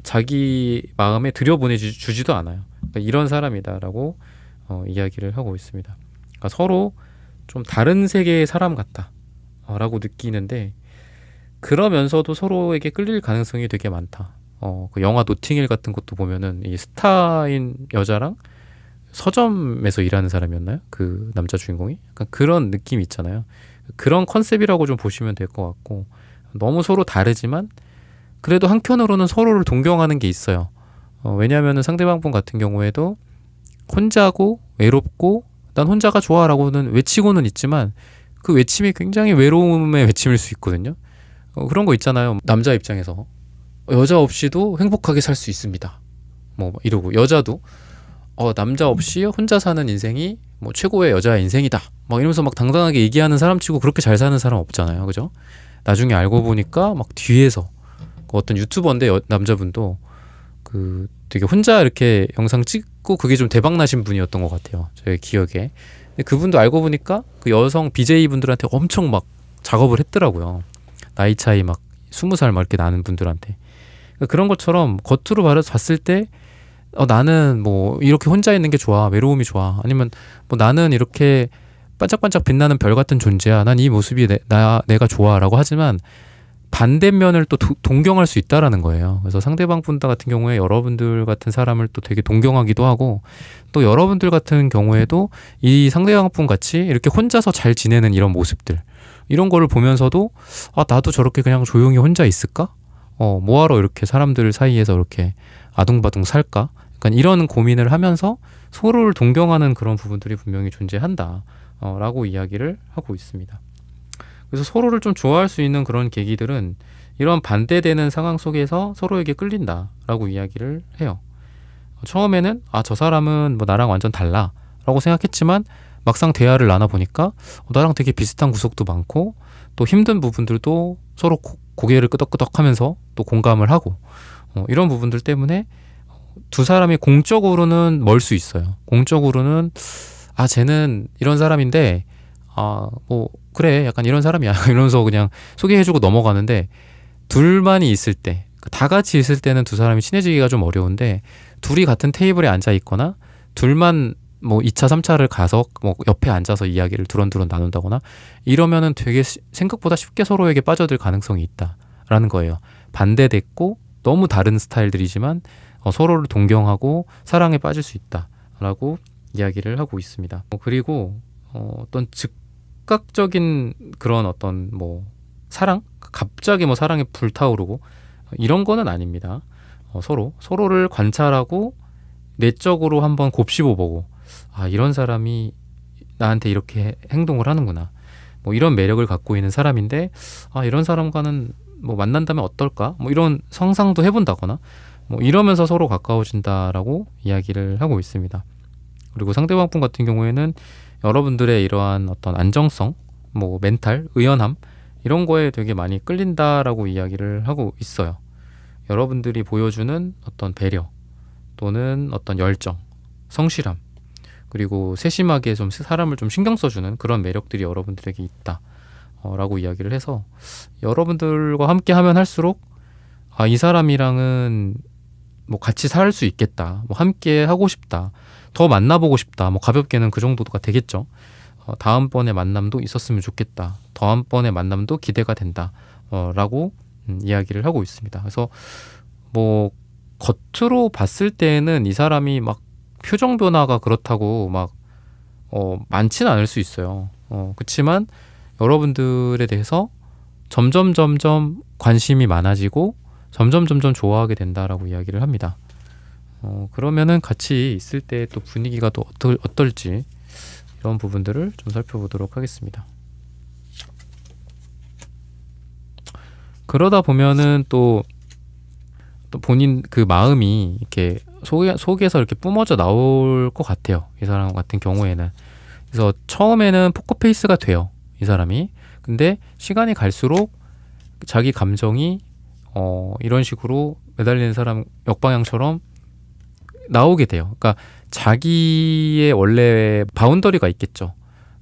자기 마음에 들여보내주지도 않아요. 그러니까 이런 사람이다라고 이야기를 하고 있습니다. 그러니까 서로 좀 다른 세계의 사람 같다 라고 느끼는데, 그러면서도 서로에게 끌릴 가능성이 되게 많다. 그 영화 노팅힐 같은 것도 보면은 이 스타인 여자랑 서점에서 일하는 사람이었나요? 그 남자 주인공이? 약간 그런 느낌이 있잖아요. 그런 컨셉이라고 좀 보시면 될 것 같고, 너무 서로 다르지만 그래도 한편으로는 서로를 동경하는 게 있어요. 왜냐하면 상대방분 같은 경우에도 혼자고 외롭고 난 혼자가 좋아라고는 외치고는 있지만 그 외침이 굉장히 외로움의 외침일 수 있거든요. 그런 거 있잖아요. 남자 입장에서 여자 없이도 행복하게 살 수 있습니다. 뭐 이러고, 여자도 남자 없이 혼자 사는 인생이 뭐 최고의 여자의 인생이다. 막 이러면서 막 당당하게 얘기하는 사람 치고 그렇게 잘 사는 사람 없잖아요. 그죠? 나중에 알고 보니까 막 뒤에서 어떤 유튜버인데 남자분도 그 되게 혼자 이렇게 영상 찍고 그게 좀 대박 나신 분이었던 것 같아요. 제 기억에. 근데 그분도 알고 보니까 그 여성 BJ 분들한테 엄청 막 작업을 했더라고요. 나이 차이 막 20살 막 이렇게 나는 분들한테. 그러니까 그런 것처럼 겉으로 봤을 때 나는 뭐 이렇게 혼자 있는 게 좋아, 외로움이 좋아, 아니면 뭐 나는 이렇게 반짝반짝 빛나는 별 같은 존재야, 난 이 모습이 내가 좋아라고 하지만 반대면을 또 동경할 수 있다라는 거예요. 그래서 상대방 분들 같은 경우에 여러분들 같은 사람을 또 되게 동경하기도 하고, 또 여러분들 같은 경우에도 이 상대방 분 같이 이렇게 혼자서 잘 지내는 이런 모습들, 이런 거를 보면서도 나도 저렇게 그냥 조용히 혼자 있을까? 뭐하러 이렇게 사람들 사이에서 이렇게 아둥바둥 살까? 약간 이런 고민을 하면서 서로를 동경하는 그런 부분들이 분명히 존재한다 라고 이야기를 하고 있습니다. 그래서 서로를 좀 좋아할 수 있는 그런 계기들은 이런 반대되는 상황 속에서 서로에게 끌린다 라고 이야기를 해요. 처음에는 저 사람은 뭐 나랑 완전 달라 라고 생각했지만 막상 대화를 나눠보니까 나랑 되게 비슷한 구석도 많고, 또 힘든 부분들도 서로 고개를 끄덕끄덕 하면서 또 공감을 하고, 이런 부분들 때문에 두 사람이 공적으로는 멀 수 있어요. 공적으로는 쟤는 이런 사람인데 뭐 그래 약간 이런 사람이야 이러면서 그냥 소개해주고 넘어가는데, 둘만이 있을 때, 다 같이 있을 때는 두 사람이 친해지기가 좀 어려운데, 둘이 같은 테이블에 앉아 있거나 둘만 뭐 2차 3차를 가서 뭐 옆에 앉아서 이야기를 두런두런 나눈다거나 이러면은 되게 생각보다 쉽게 서로에게 빠져들 가능성이 있다라는 거예요. 반대됐고 너무 다른 스타일들이지만 서로를 동경하고 사랑에 빠질 수 있다라고 이야기를 하고 있습니다. 그리고 어떤 즉각적인 그런 어떤 뭐 사랑? 갑자기 뭐 사랑에 불타오르고 이런 거는 아닙니다. 서로를 관찰하고 내적으로 한번 곱씹어보고, 이런 사람이 나한테 이렇게 행동을 하는구나, 뭐 이런 매력을 갖고 있는 사람인데 이런 사람과는 뭐 만난다면 어떨까, 뭐 이런 상상도 해본다거나 뭐 이러면서 서로 가까워진다라고 이야기를 하고 있습니다. 그리고 상대방분 같은 경우에는 여러분들의 이러한 어떤 안정성, 뭐 멘탈, 의연함 이런 거에 되게 많이 끌린다라고 이야기를 하고 있어요. 여러분들이 보여주는 어떤 배려 또는 어떤 열정, 성실함, 그리고 세심하게 좀 사람을 좀 신경 써주는 그런 매력들이 여러분들에게 있다. 라고 이야기를 해서 여러분들과 함께 하면 할수록 이 사람이랑은 뭐 같이 살 수 있겠다. 뭐 함께 하고 싶다. 더 만나보고 싶다. 뭐 가볍게는 그 정도가 되겠죠. 다음번에 만남도 있었으면 좋겠다. 다음번에 만남도 기대가 된다. 라고 이야기를 하고 있습니다. 그래서 뭐 겉으로 봤을 때는 이 사람이 막 표정 변화가 그렇다고 막 많지는 않을 수 있어요. 그렇지만 여러분들에 대해서 점점 관심이 많아지고 점점 좋아하게 된다라고 이야기를 합니다. 그러면은 같이 있을 때 또 분위기가 또 어떨지 이런 부분들을 좀 살펴보도록 하겠습니다. 그러다 보면은 또 본인 그 마음이 이렇게 속에서 이렇게 뿜어져 나올 것 같아요. 이 사람 같은 경우에는. 그래서 처음에는 포커페이스가 돼요. 이 사람이. 근데 시간이 갈수록 자기 감정이 이런 식으로 매달리는 사람 역방향처럼 나오게 돼요. 그러니까 자기의 원래 바운더리가 있겠죠.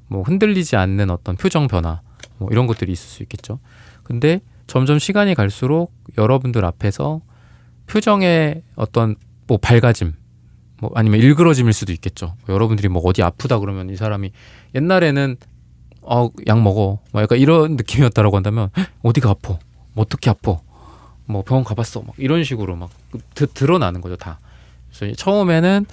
뭐 흔들리지 않는 어떤 표정 변화 뭐 이런 것들이 있을 수 있겠죠. 근데 점점 시간이 갈수록 여러분들 앞에서 표정의 어떤 뭐 밝아짐 뭐 아니면 일그러짐일 수도 있겠죠. 뭐 여러분들이 뭐 어디 아프다 그러면 이 사람이 옛날에는 약 먹어 뭐 약간 이런 느낌이었다라고 한다면 어디가 아파? 뭐 어떻게 아파? 뭐 병원 가봤어? 막 이런 식으로 막 드러나는 거죠 다. 그래서 처음에는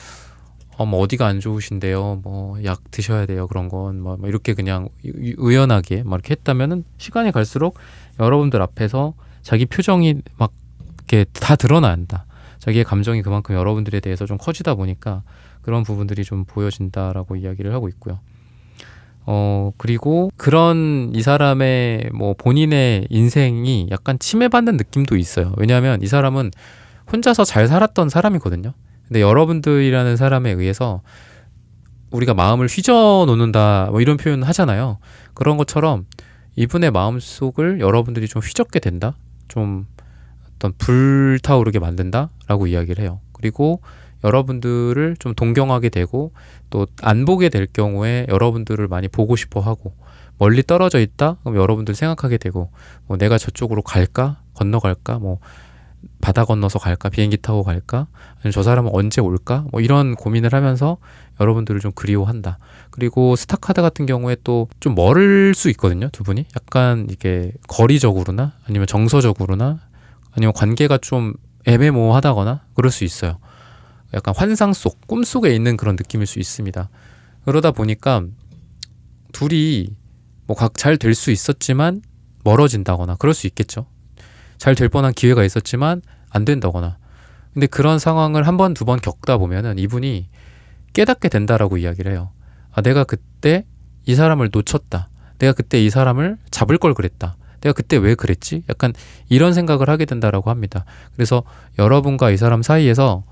뭐 어디가 안 좋으신데요? 뭐 약 드셔야 돼요. 그런 건 뭐 이렇게 그냥 의연하게 막 이렇게 했다면은 시간이 갈수록 여러분들 앞에서 자기 표정이 막 이렇게 다 드러난다. 자기의 감정이 그만큼 여러분들에 대해서 좀 커지다 보니까 그런 부분들이 좀 보여진다라고 이야기를 하고 있고요. 그리고 그런 이 사람의 뭐 본인의 인생이 약간 침해받는 느낌도 있어요. 왜냐하면 이 사람은 혼자서 잘 살았던 사람이거든요. 근데 여러분들이라는 사람에 의해서 우리가 마음을 휘저 놓는다 뭐 이런 표현 하잖아요. 그런 것처럼 이분의 마음속을 여러분들이 좀 휘젓게 된다. 좀 어떤 불타오르게 만든다라고 이야기를 해요. 그리고 여러분들을 좀 동경하게 되고 또 안 보게 될 경우에 여러분들을 많이 보고 싶어 하고 멀리 떨어져 있다? 그럼 여러분들 생각하게 되고 뭐 내가 저쪽으로 갈까? 건너갈까? 뭐 바다 건너서 갈까? 비행기 타고 갈까? 아니면 저 사람은 언제 올까? 뭐 이런 고민을 하면서 여러분들을 좀 그리워한다. 그리고 스타카드 같은 경우에 또 좀 멀을 수 있거든요. 두 분이 약간 이게 거리적으로나 아니면 정서적으로나 아니면 관계가 좀 애매모호하다거나 그럴 수 있어요. 약간 환상 속, 꿈속에 있는 그런 느낌일 수 있습니다. 그러다 보니까 둘이 뭐 각 잘 될 수 있었지만 멀어진다거나 그럴 수 있겠죠. 잘 될 뻔한 기회가 있었지만 안 된다거나. 근데 그런 상황을 한 번, 두 번 겪다 보면은 이분이 깨닫게 된다라고 이야기를 해요. 내가 그때 이 사람을 놓쳤다. 내가 그때 이 사람을 잡을 걸 그랬다. 내가 그때 왜 그랬지? 약간 이런 생각을 하게 된다라고 합니다. 그래서 여러분과 이 사람 사이에서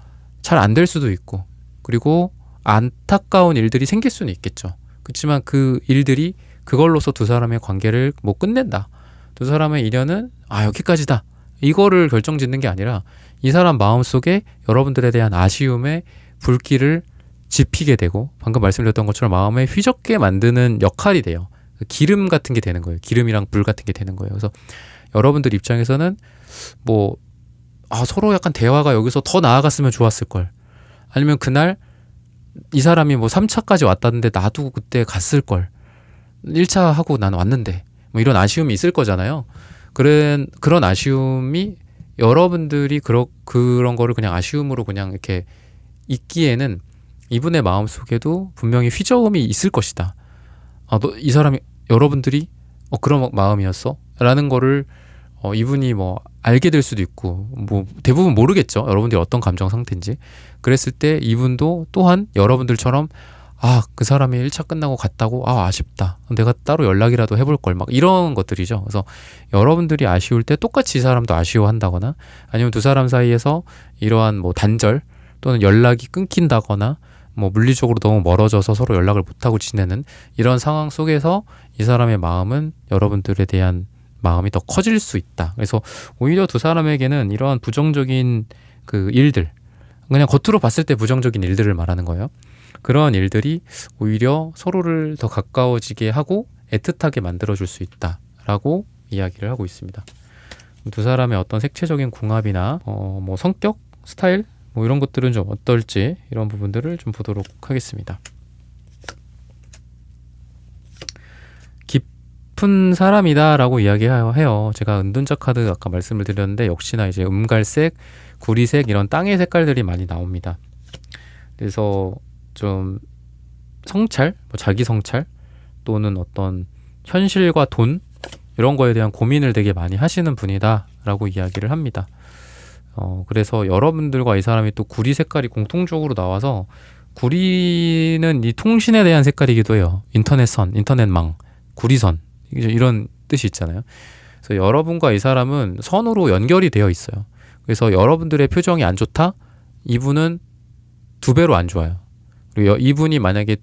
잘 안 될 수도 있고 그리고 안타까운 일들이 생길 수는 있겠죠. 그렇지만 그 일들이 그걸로서 두 사람의 관계를 뭐 끝낸다. 두 사람의 인연은 여기까지다. 이거를 결정짓는 게 아니라 이 사람 마음속에 여러분들에 대한 아쉬움의 불길을 지피게 되고 방금 말씀드렸던 것처럼 마음에 휘젓게 만드는 역할이 돼요. 기름 같은 게 되는 거예요. 기름이랑 불 같은 게 되는 거예요. 그래서 여러분들 입장에서는 뭐 서로 약간 대화가 여기서 더 나아갔으면 좋았을 걸. 아니면 그날 이 사람이 뭐 3차까지 왔다는데 나도 그때 갔을 걸. 1차 하고 난 왔는데 뭐 이런 아쉬움이 있을 거잖아요. 그런 아쉬움이 여러분들이 그런 거를 그냥 아쉬움으로 그냥 이렇게 있기에는 이분의 마음속에도 분명히 휘저음이 있을 것이다. 이 사람이 여러분들이 그런 마음이었어? 라는 거를 이분이 뭐 알게 될 수도 있고 뭐 대부분 모르겠죠. 여러분들이 어떤 감정 상태인지. 그랬을 때 이분도 또한 여러분들처럼 그 사람이 1차 끝나고 갔다고 아쉽다. 내가 따로 연락이라도 해볼 걸 막 이런 것들이죠. 그래서 여러분들이 아쉬울 때 똑같이 이 사람도 아쉬워한다거나 아니면 두 사람 사이에서 이러한 뭐 단절 또는 연락이 끊긴다거나 뭐 물리적으로 너무 멀어져서 서로 연락을 못하고 지내는 이런 상황 속에서 이 사람의 마음은 여러분들에 대한 마음이 더 커질 수 있다. 그래서 오히려 두 사람에게는 이러한 부정적인 그 일들, 그냥 겉으로 봤을 때 부정적인 일들을 말하는 거예요. 그러한 일들이 오히려 서로를 더 가까워지게 하고 애틋하게 만들어줄 수 있다라고 이야기를 하고 있습니다. 두 사람의 어떤 색채적인 궁합이나 뭐 성격, 스타일 뭐 이런 것들은 좀 어떨지 이런 부분들을 좀 보도록 하겠습니다. 깊은 사람이다라고 이야기해요. 제가 은둔자 카드 아까 말씀을 드렸는데 역시나 이제 음갈색, 구리색 이런 땅의 색깔들이 많이 나옵니다. 그래서 좀 성찰, 뭐 자기 성찰 또는 어떤 현실과 돈 이런 거에 대한 고민을 되게 많이 하시는 분이다라고 이야기를 합니다. 그래서 여러분들과 이 사람이 또 구리 색깔이 공통적으로 나와서 구리는 이 통신에 대한 색깔이기도 해요. 인터넷선, 인터넷망, 구리선 이런 뜻이 있잖아요. 그래서 여러분과 이 사람은 선으로 연결이 되어 있어요. 그래서 여러분들의 표정이 안 좋다? 이분은 2배로 안 좋아요. 그리고 이분이 만약에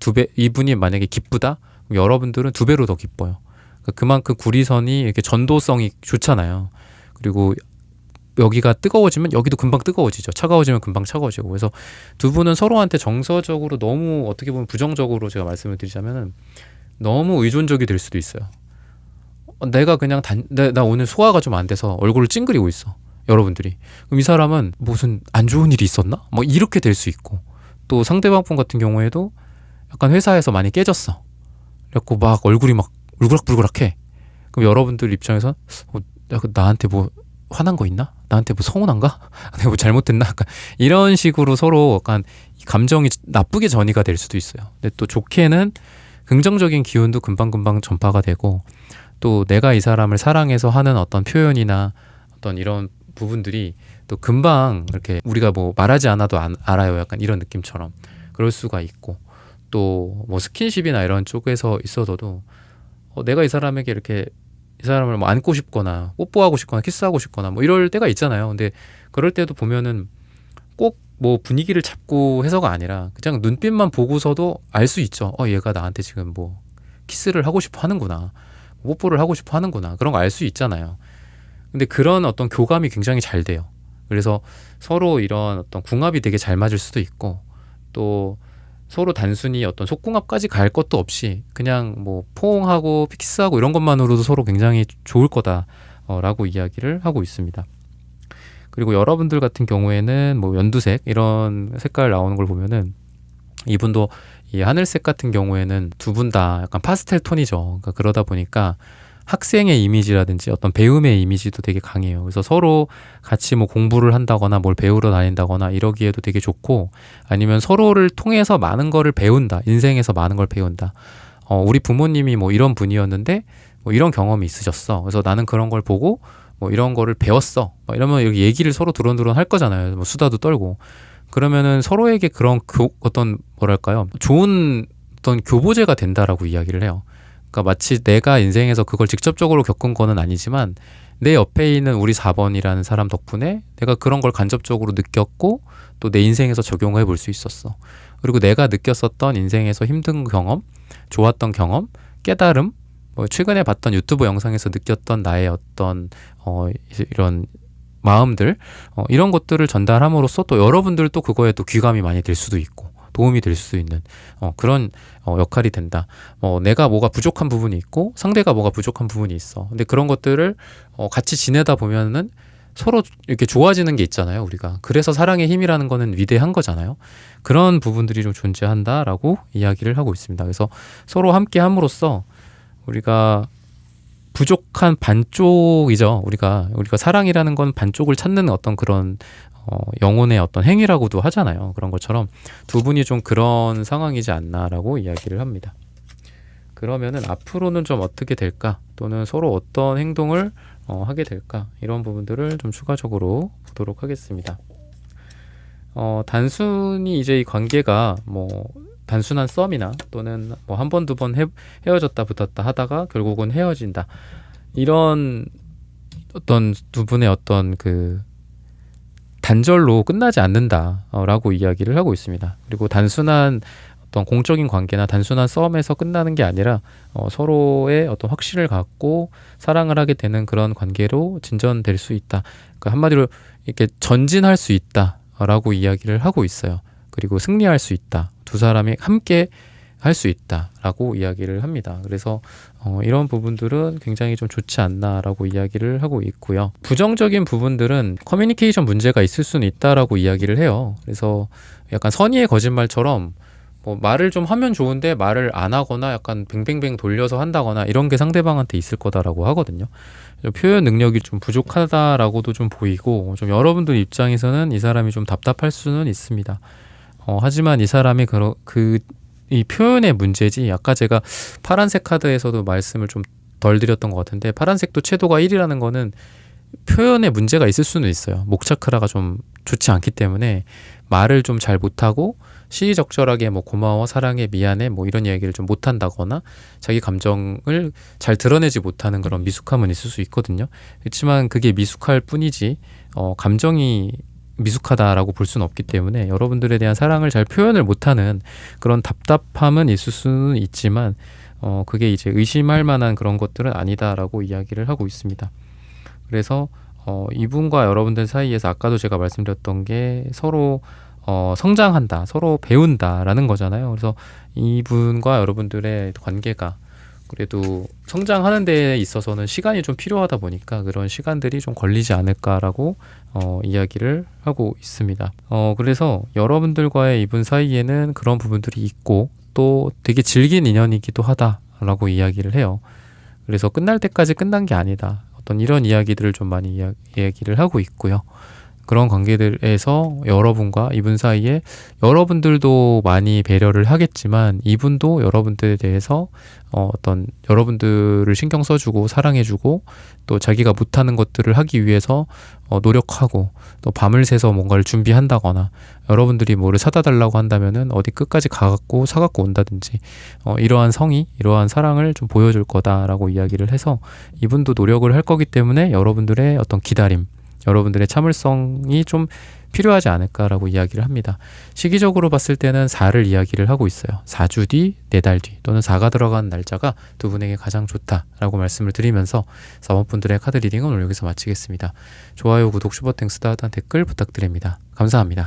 기쁘다? 그럼 여러분들은 2배로 더 기뻐요. 그만큼 구리선이 이렇게 전도성이 좋잖아요. 그리고 여기가 뜨거워지면 여기도 금방 뜨거워지죠. 차가워지면 금방 차가워지고. 그래서 두 분은 서로한테 정서적으로 너무 어떻게 보면 부정적으로 제가 말씀을 드리자면은 너무 의존적이 될 수도 있어요. 내가 그냥 나 오늘 소화가 좀 안 돼서 얼굴을 찡그리고 있어. 여러분들이. 그럼 이 사람은 무슨 안 좋은 일이 있었나? 뭐 이렇게 될 수 있고. 또 상대방 분 같은 경우에도 약간 회사에서 많이 깨졌어. 그래갖고 막 얼굴이 막 울그락불그락해. 그럼 여러분들 입장에서 나한테 뭐 화난 거 있나? 나한테 뭐 서운한가? 내가 뭐 잘못했나? 약간 이런 식으로 서로 약간 감정이 나쁘게 전이가 될 수도 있어요. 근데 또 좋게는 긍정적인 기운도 금방금방 전파가 되고 또 내가 이 사람을 사랑해서 하는 어떤 표현이나 어떤 이런 부분들이 또 금방 이렇게 우리가 뭐 말하지 않아도 알아요. 약간 이런 느낌처럼 그럴 수가 있고 또 뭐 스킨십이나 이런 쪽에서 있어도 내가 이 사람에게 이렇게 이 사람을 뭐 안고 싶거나 뽀뽀하고 싶거나 키스하고 싶거나 뭐 이럴 때가 있잖아요. 근데 그럴 때도 보면은 꼭 뭐 분위기를 잡고 해서가 아니라 그냥 눈빛만 보고서도 알 수 있죠. 얘가 나한테 지금 뭐 키스를 하고 싶어 하는구나. 뽀뽀를 하고 싶어 하는구나. 그런 거 알 수 있잖아요. 근데 그런 어떤 교감이 굉장히 잘 돼요. 그래서 서로 이런 어떤 궁합이 되게 잘 맞을 수도 있고 또 서로 단순히 어떤 속궁합까지 갈 것도 없이 그냥 뭐 포옹하고 키스하고 이런 것만으로도 서로 굉장히 좋을 거다라고 이야기를 하고 있습니다. 그리고 여러분들 같은 경우에는 뭐 연두색 이런 색깔 나오는 걸 보면은 이분도 이 하늘색 같은 경우에는 두 분 다 약간 파스텔 톤이죠. 그러니까 그러다 보니까 학생의 이미지라든지 어떤 배움의 이미지도 되게 강해요. 그래서 서로 같이 뭐 공부를 한다거나 뭘 배우러 다닌다거나 이러기에도 되게 좋고 아니면 서로를 통해서 많은 거를 배운다. 인생에서 많은 걸 배운다. 우리 부모님이 뭐 이런 분이었는데 뭐 이런 경험이 있으셨어. 그래서 나는 그런 걸 보고 뭐 이런 거를 배웠어. 이러면 여기 얘기를 서로 두런두런 할 거잖아요. 뭐 수다도 떨고. 그러면은 서로에게 그런 어떤 뭐랄까요? 좋은 어떤 교보제가 된다라고 이야기를 해요. 그러니까 마치 내가 인생에서 그걸 직접적으로 겪은 거는 아니지만 내 옆에 있는 우리 4번이라는 사람 덕분에 내가 그런 걸 간접적으로 느꼈고 또 내 인생에서 적용해 볼 수 있었어. 그리고 내가 느꼈었던 인생에서 힘든 경험, 좋았던 경험, 깨달음, 뭐 최근에 봤던 유튜브 영상에서 느꼈던 나의 어떤 이런 마음들 이런 것들을 전달함으로써 또 여러분들도 그거에 또 귀감이 많이 될 수도 있고 도움이 될 수 있는 그런 역할이 된다. 내가 뭐가 부족한 부분이 있고 상대가 뭐가 부족한 부분이 있어. 근데 그런 것들을 같이 지내다 보면은 서로 이렇게 좋아지는 게 있잖아요, 우리가. 그래서 사랑의 힘이라는 거는 위대한 거잖아요. 그런 부분들이 좀 존재한다라고 이야기를 하고 있습니다. 그래서 서로 함께 함으로써 우리가 부족한 반쪽이죠. 우리가 사랑이라는 건 반쪽을 찾는 어떤 그런 영혼의 어떤 행위라고도 하잖아요. 그런 것처럼 두 분이 좀 그런 상황이지 않나라고 이야기를 합니다. 그러면은 앞으로는 좀 어떻게 될까? 또는 서로 어떤 행동을 하게 될까? 이런 부분들을 좀 추가적으로 보도록 하겠습니다. 단순히 이제 이 관계가 뭐 단순한 썸이나 또는 뭐 한 번, 두 번 헤어졌다 붙었다 하다가 결국은 헤어진다. 이런 어떤 두 분의 어떤 그 단절로 끝나지 않는다라고 이야기를 하고 있습니다. 그리고 단순한 어떤 공적인 관계나 단순한 썸에서 끝나는 게 아니라 서로의 어떤 확신을 갖고 사랑을 하게 되는 그런 관계로 진전될 수 있다. 그러니까 한마디로 이렇게 전진할 수 있다라고 이야기를 하고 있어요. 그리고 승리할 수 있다. 두 사람이 함께 할 수 있다라고 이야기를 합니다. 그래서 이런 부분들은 굉장히 좀 좋지 않나라고 이야기를 하고 있고요. 부정적인 부분들은 커뮤니케이션 문제가 있을 수는 있다라고 이야기를 해요. 그래서 약간 선의의 거짓말처럼 뭐 말을 좀 하면 좋은데 말을 안 하거나 약간 뱅뱅뱅 돌려서 한다거나 이런 게 상대방한테 있을 거다라고 하거든요. 표현 능력이 좀 부족하다라고도 좀 보이고, 좀 여러분들 입장에서는 이 사람이 좀 답답할 수는 있습니다. 하지만 이 사람이 이 표현의 문제지, 아까 제가 파란색 카드에서도 말씀을 좀 덜 드렸던 것 같은데, 파란색도 채도가 1이라는 거는 표현에 문제가 있을 수는 있어요. 목차크라가 좀 좋지 않기 때문에 말을 좀 잘 못하고 시의적절하게 뭐 고마워, 사랑해, 미안해 뭐 이런 이야기를 좀 못한다거나 자기 감정을 잘 드러내지 못하는 그런 미숙함은 있을 수 있거든요. 그렇지만 그게 미숙할 뿐이지 감정이 미숙하다라고 볼 수는 없기 때문에 여러분들에 대한 사랑을 잘 표현을 못하는 그런 답답함은 있을 수는 있지만 그게 이제 의심할 만한 그런 것들은 아니다라고 이야기를 하고 있습니다. 그래서 이분과 여러분들 사이에서 아까도 제가 말씀드렸던 게 서로 성장한다, 서로 배운다라는 거잖아요. 그래서 이분과 여러분들의 관계가 그래도 성장하는 데 있어서는 시간이 좀 필요하다 보니까 그런 시간들이 좀 걸리지 않을까라고 이야기를 하고 있습니다. 그래서 여러분들과의 이분 사이에는 그런 부분들이 있고 또 되게 질긴 인연이기도 하다라고 이야기를 해요. 그래서 끝날 때까지 끝난 게 아니다. 어떤 이런 이야기들을 좀 많이 이야기를 하고 있고요. 그런 관계들에서 여러분과 이분 사이에 여러분들도 많이 배려를 하겠지만 이분도 여러분들에 대해서 어떤 여러분들을 신경 써주고 사랑해주고 또 자기가 못하는 것들을 하기 위해서 노력하고 또 밤을 새서 뭔가를 준비한다거나 여러분들이 뭐를 사다 달라고 한다면은 어디 끝까지 가갖고 사갖고 온다든지 이러한 성의, 이러한 사랑을 좀 보여줄 거다라고 이야기를 해서 이분도 노력을 할 거기 때문에 여러분들의 어떤 기다림, 여러분들의 참을성이 좀 필요하지 않을까라고 이야기를 합니다. 시기적으로 봤을 때는 4를 이야기를 하고 있어요. 4주 뒤, 4달 뒤 또는 4가 들어간 날짜가 두 분에게 가장 좋다라고 말씀을 드리면서 4번 분들의 카드 리딩은 오늘 여기서 마치겠습니다. 좋아요, 구독, 슈퍼땡스, 따뜻한 댓글 부탁드립니다. 감사합니다.